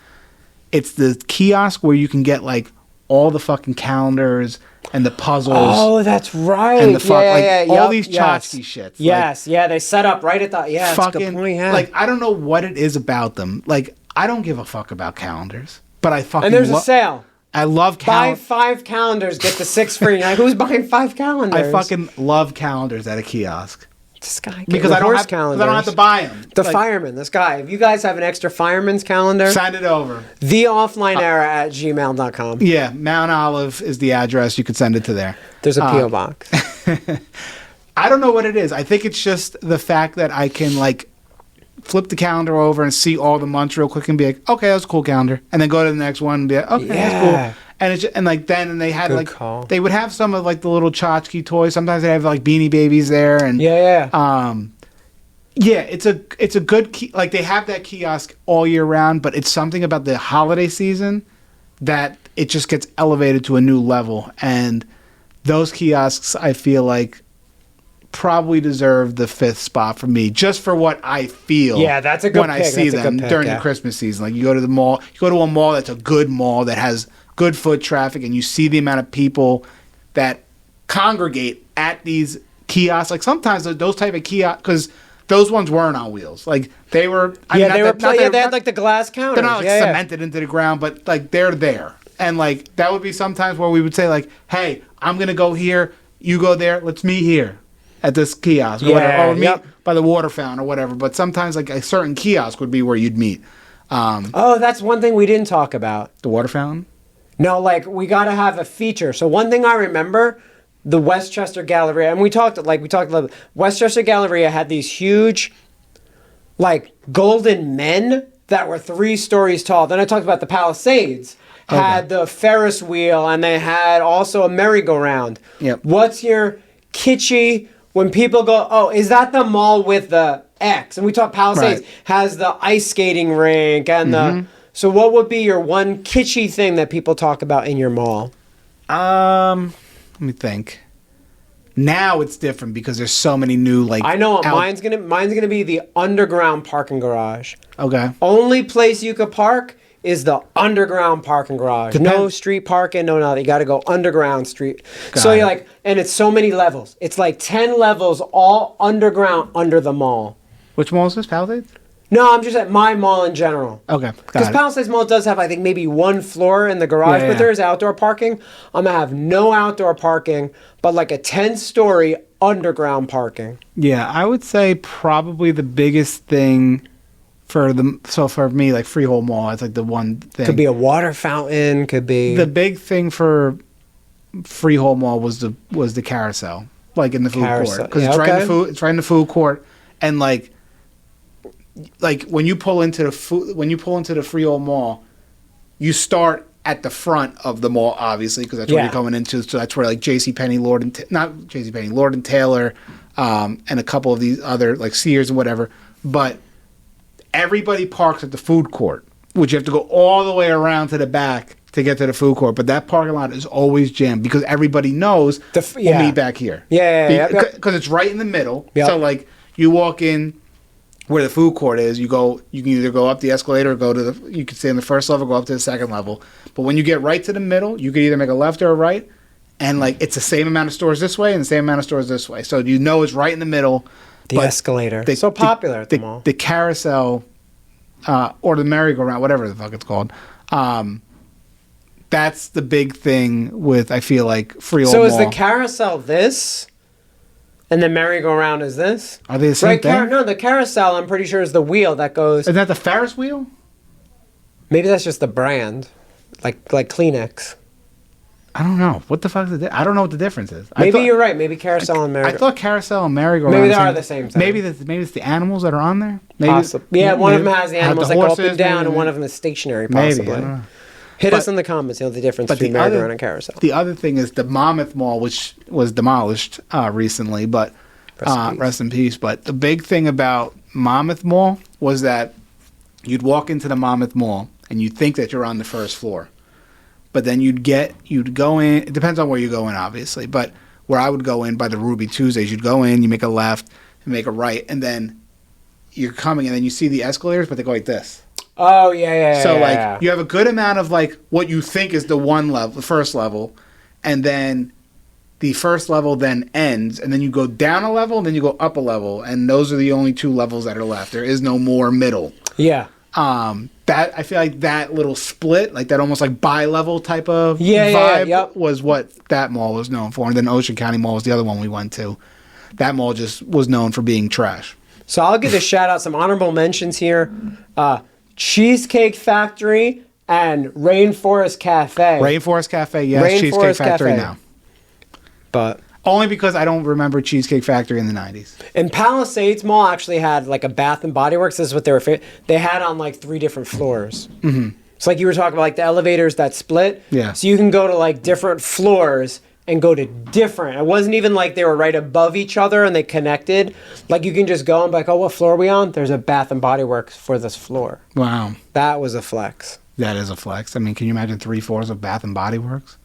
It's the kiosk where you can get like all the fucking calendars and the puzzles. Oh, that's right. And the all Yup, these tchotchke shits. Yes, they set up right at the... Yeah, that's a good point, yeah. Like, I don't know what it is about them. Like, I don't give a fuck about calendars, but I fucking And there's a sale. I love Buy calendars. 5 calendars, get the 6 free. Like, who's buying 5 calendars? I fucking love calendars at a kiosk. This guy Because I don't have to buy them. The fireman, this guy. If you guys have an extra fireman's calendar, Send it over. theofflineera@gmail.com. Yeah, Mount Olive is the address. You could send it to there. There's a P.O. box. I don't know what it is. I think it's just the fact that I can, like, flip the calendar over and see all the months real quick and be like, okay, that's a cool calendar. And then go to the next one and be like, okay, that's cool. And it's just, and like then and they had Good call. They would have some of like the little tchotchke toys. Sometimes they have like Beanie Babies there and it's a good like they have that kiosk all year round, but it's something about the holiday season that it just gets elevated to a new level. And those kiosks, I feel like, probably deserve the 5th spot for me, just for what I feel. Yeah, that's a good when pick. I see That's a them good pick, during yeah. the Christmas season. Like you go to the mall, you go to a mall that's a good mall that has good foot traffic, and you see the amount of people that congregate at these kiosks. Like sometimes those type of kiosks, because those ones weren't on wheels. Like they were. They had like the glass counters. They're not like cemented into the ground, but like they're there. And like that would be sometimes where we would say like, "Hey, I'm gonna go here. You go there. Let's meet here at this kiosk, or whatever, or meet by the water fountain or whatever." But sometimes like a certain kiosk would be where you'd meet. That's one thing we didn't talk about. The water fountain. No, like we got to have a feature. So one thing I remember, the Westchester Galleria, and we talked about Westchester Galleria had these huge, like golden men that were 3 stories tall. Then I talked about the Palisades had the Ferris wheel, and they had also a merry-go-round. Yep. What's your kitschy when people go? Oh, is that the mall with the X? And we talked Palisades has the ice skating rink and the. So what would be your one kitschy thing that people talk about in your mall? Let me think. Now it's different because there's so many new like. I know what mine's gonna be the underground parking garage. Okay. Only place you could park is the underground parking garage. No street parking, no nothing. You got to go underground street. So you're like, and it's so many levels. It's like 10 levels all underground under the mall. Which mall is this? Palisades? No, I'm just at my mall in general. Okay. Because Palisades Mall does have, I think, maybe 1 floor in the garage, but there is outdoor parking. I'm going to have no outdoor parking, but like a 10-story underground parking. Yeah, I would say probably the biggest thing for me, like Freehold Mall, it's like the one thing. Could be a water fountain, could be... The big thing for Freehold Mall was the carousel, like in the food court. Because it's right in the food court, and like when you pull into the Freehold Mall, you start at the front of the mall, obviously, because that's where you're coming into. So that's where like JCPenney, Lord and Taylor, and a couple of these other like Sears and whatever. But everybody parks at the food court, which you have to go all the way around to the back to get to the food court. But that parking lot is always jammed because everybody knows we'll meet back here. Because it's right in the middle. Yep. So like you walk in where the food court is, you can either go up the escalator or you can stay on the first level, go up to the second level. But when you get right to the middle, you can either make a left or a right. And like it's the same amount of stores this way and the same amount of stores this way. So you know it's right in the middle. The escalator. So popular at the mall. The carousel or the merry-go-round, whatever the fuck it's called. That's the big thing with, I feel like, free old mall. So is the carousel this? And the merry-go-round is this? Are they the same thing? No, the carousel, I'm pretty sure, is the wheel that goes... Is that the Ferris wheel? Maybe that's just the brand. Like Kleenex. I don't know. What the fuck is it? I don't know what the difference is. Maybe you're right. Maybe carousel and merry-go-round. I thought carousel and merry-go-round. Maybe they are the same thing. Maybe it's the animals that are on there. Maybe, possibly. Yeah, one of them has the animals that go up and down, and one of them is stationary, possibly. Maybe. I don't know. Hit us in the comments, the difference between merry-go-round and carousel. The other thing is the Monmouth Mall, which was demolished recently, but rest in peace. But the big thing about Monmouth Mall was that you'd walk into the Monmouth Mall, and you'd think that you're on the first floor. But then you'd go in. It depends on where you go in, obviously. But where I would go in by the Ruby Tuesdays, you'd go in, you make a left, and make a right, and then you're coming, and then you see the escalators, but they go like this. Oh yeah. So you have a good amount of like what you think is the first level, and then the first level then ends, and then you go down a level, and then you go up a level, and those are the only two levels that are left. There is no more middle. Yeah. That I feel like that little split, like that almost like bi-level type of vibe was what that mall was known for. And then Ocean County Mall was the other one we went to. That mall just was known for being trash. So I'll give a shout out, some honorable mentions here. Cheesecake Factory and Rainforest Cafe. Rainforest Cafe, yes. Cheesecake Factory now. But... only because I don't remember Cheesecake Factory in the 90s. And Palisades Mall actually had like a Bath and Body Works. This is what they were. They had on like 3 different floors. Mm-hmm. So like you were talking about, like the elevators that split. Yeah. So you can go to like different floors and go to different. It wasn't even like they were right above each other and they connected. Like you can just go and be like, oh, what floor are we on? There's a Bath and Body Works for this floor. Wow. That was a flex. That is a flex. I mean, can you imagine 3 floors of Bath and Body Works?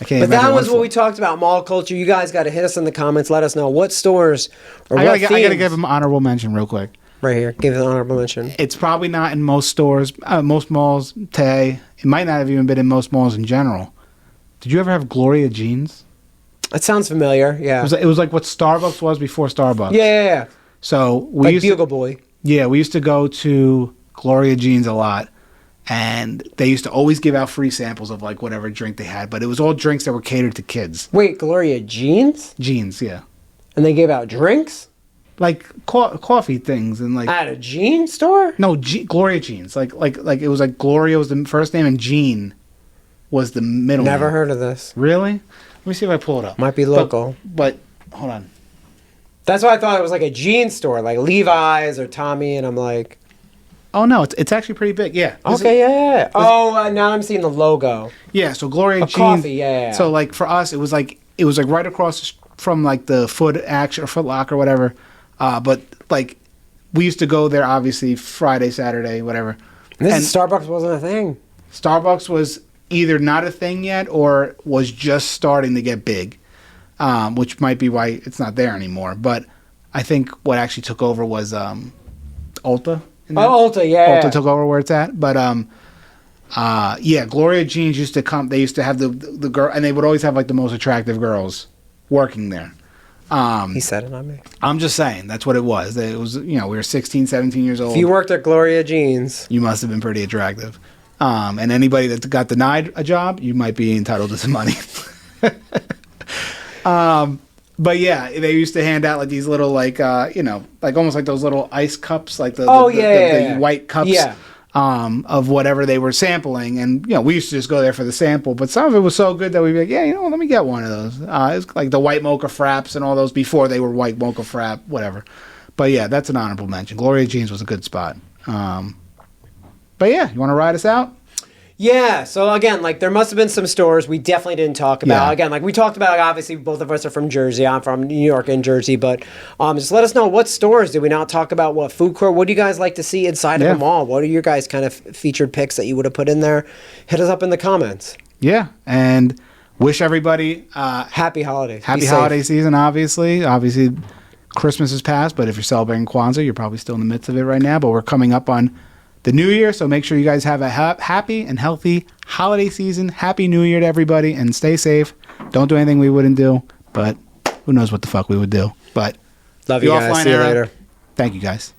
But that was what we talked about, mall culture. You guys got to hit us in the comments. Let us know what stores or what themes. I got to give them honorable mention real quick. Right here. Give it an honorable mention. It's probably not in most stores, most malls today. It might not have even been in most malls in general. Did you ever have Gloria Jeans? That sounds familiar, yeah. It was like what Starbucks was before Starbucks. Yeah. So we used Bugle Boy. Yeah, we used to go to Gloria Jeans a lot. And they used to always give out free samples of like whatever drink they had, but it was all drinks that were catered to kids. Wait, Gloria Jeans? Jeans, yeah. And they gave out drinks? Like coffee things and like at a jean store? No, Gloria Jeans. Like it was like Gloria was the first name and Jean was the middle name. Never heard of this. Really? Let me see if I pull it up. Might be local. But hold on. That's why I thought it was like a jean store, like Levi's or Tommy, and I'm like, oh no, it's actually pretty big. Yeah. Yeah. Now I'm seeing the logo. Yeah. So Gloria Jeans. Coffee. Yeah. So like for us, it was like right across from like the Foot Action or Foot Locker or whatever. But like we used to go there obviously Friday, Saturday, whatever. And Starbucks wasn't a thing. Starbucks was either not a thing yet or was just starting to get big, which might be why it's not there anymore. But I think what actually took over was Ulta. Ulta, yeah. Ulta took over where it's at. But, yeah, Gloria Jeans used to come. They used to have the girl, and they would always have, like, the most attractive girls working there. He said it, not me. I'm just saying. That's what it was. It was, we were 16, 17 years old. If you worked at Gloria Jeans. You must have been pretty attractive. And anybody that got denied a job, you might be entitled to some money. But yeah, they used to hand out like these little like like almost like those little ice cups, like the white cups of whatever they were sampling, and we used to just go there for the sample. But some of it was so good that we'd be like, let me get one of those. It's like the white mocha fraps and all those before they were white mocha frap, whatever. But yeah, that's an honorable mention. Gloria Jeans was a good spot. But yeah, you want to ride us out? Yeah, so again, like there must have been some stores we definitely didn't talk about. Yeah. Again, like we talked about, like, obviously both of us are from Jersey. I'm from New York and Jersey, but just let us know what stores did we not talk about? What food court? What do you guys like to see inside of Yeah. the mall? What are your guys kind of featured picks that you would have put in there? Hit us up in the comments. Yeah, and wish everybody Happy holidays. happy Be safe. holiday season. Obviously, Christmas is past, but if you're celebrating Kwanzaa, you're probably still in the midst of it right now. But we're coming up on the New Year, so make sure you guys have a happy and healthy holiday season. Happy New Year to everybody, and stay safe. Don't do anything we wouldn't do, but who knows what the fuck we would do. But Love you the guys. offline See you era, later. Thank you guys.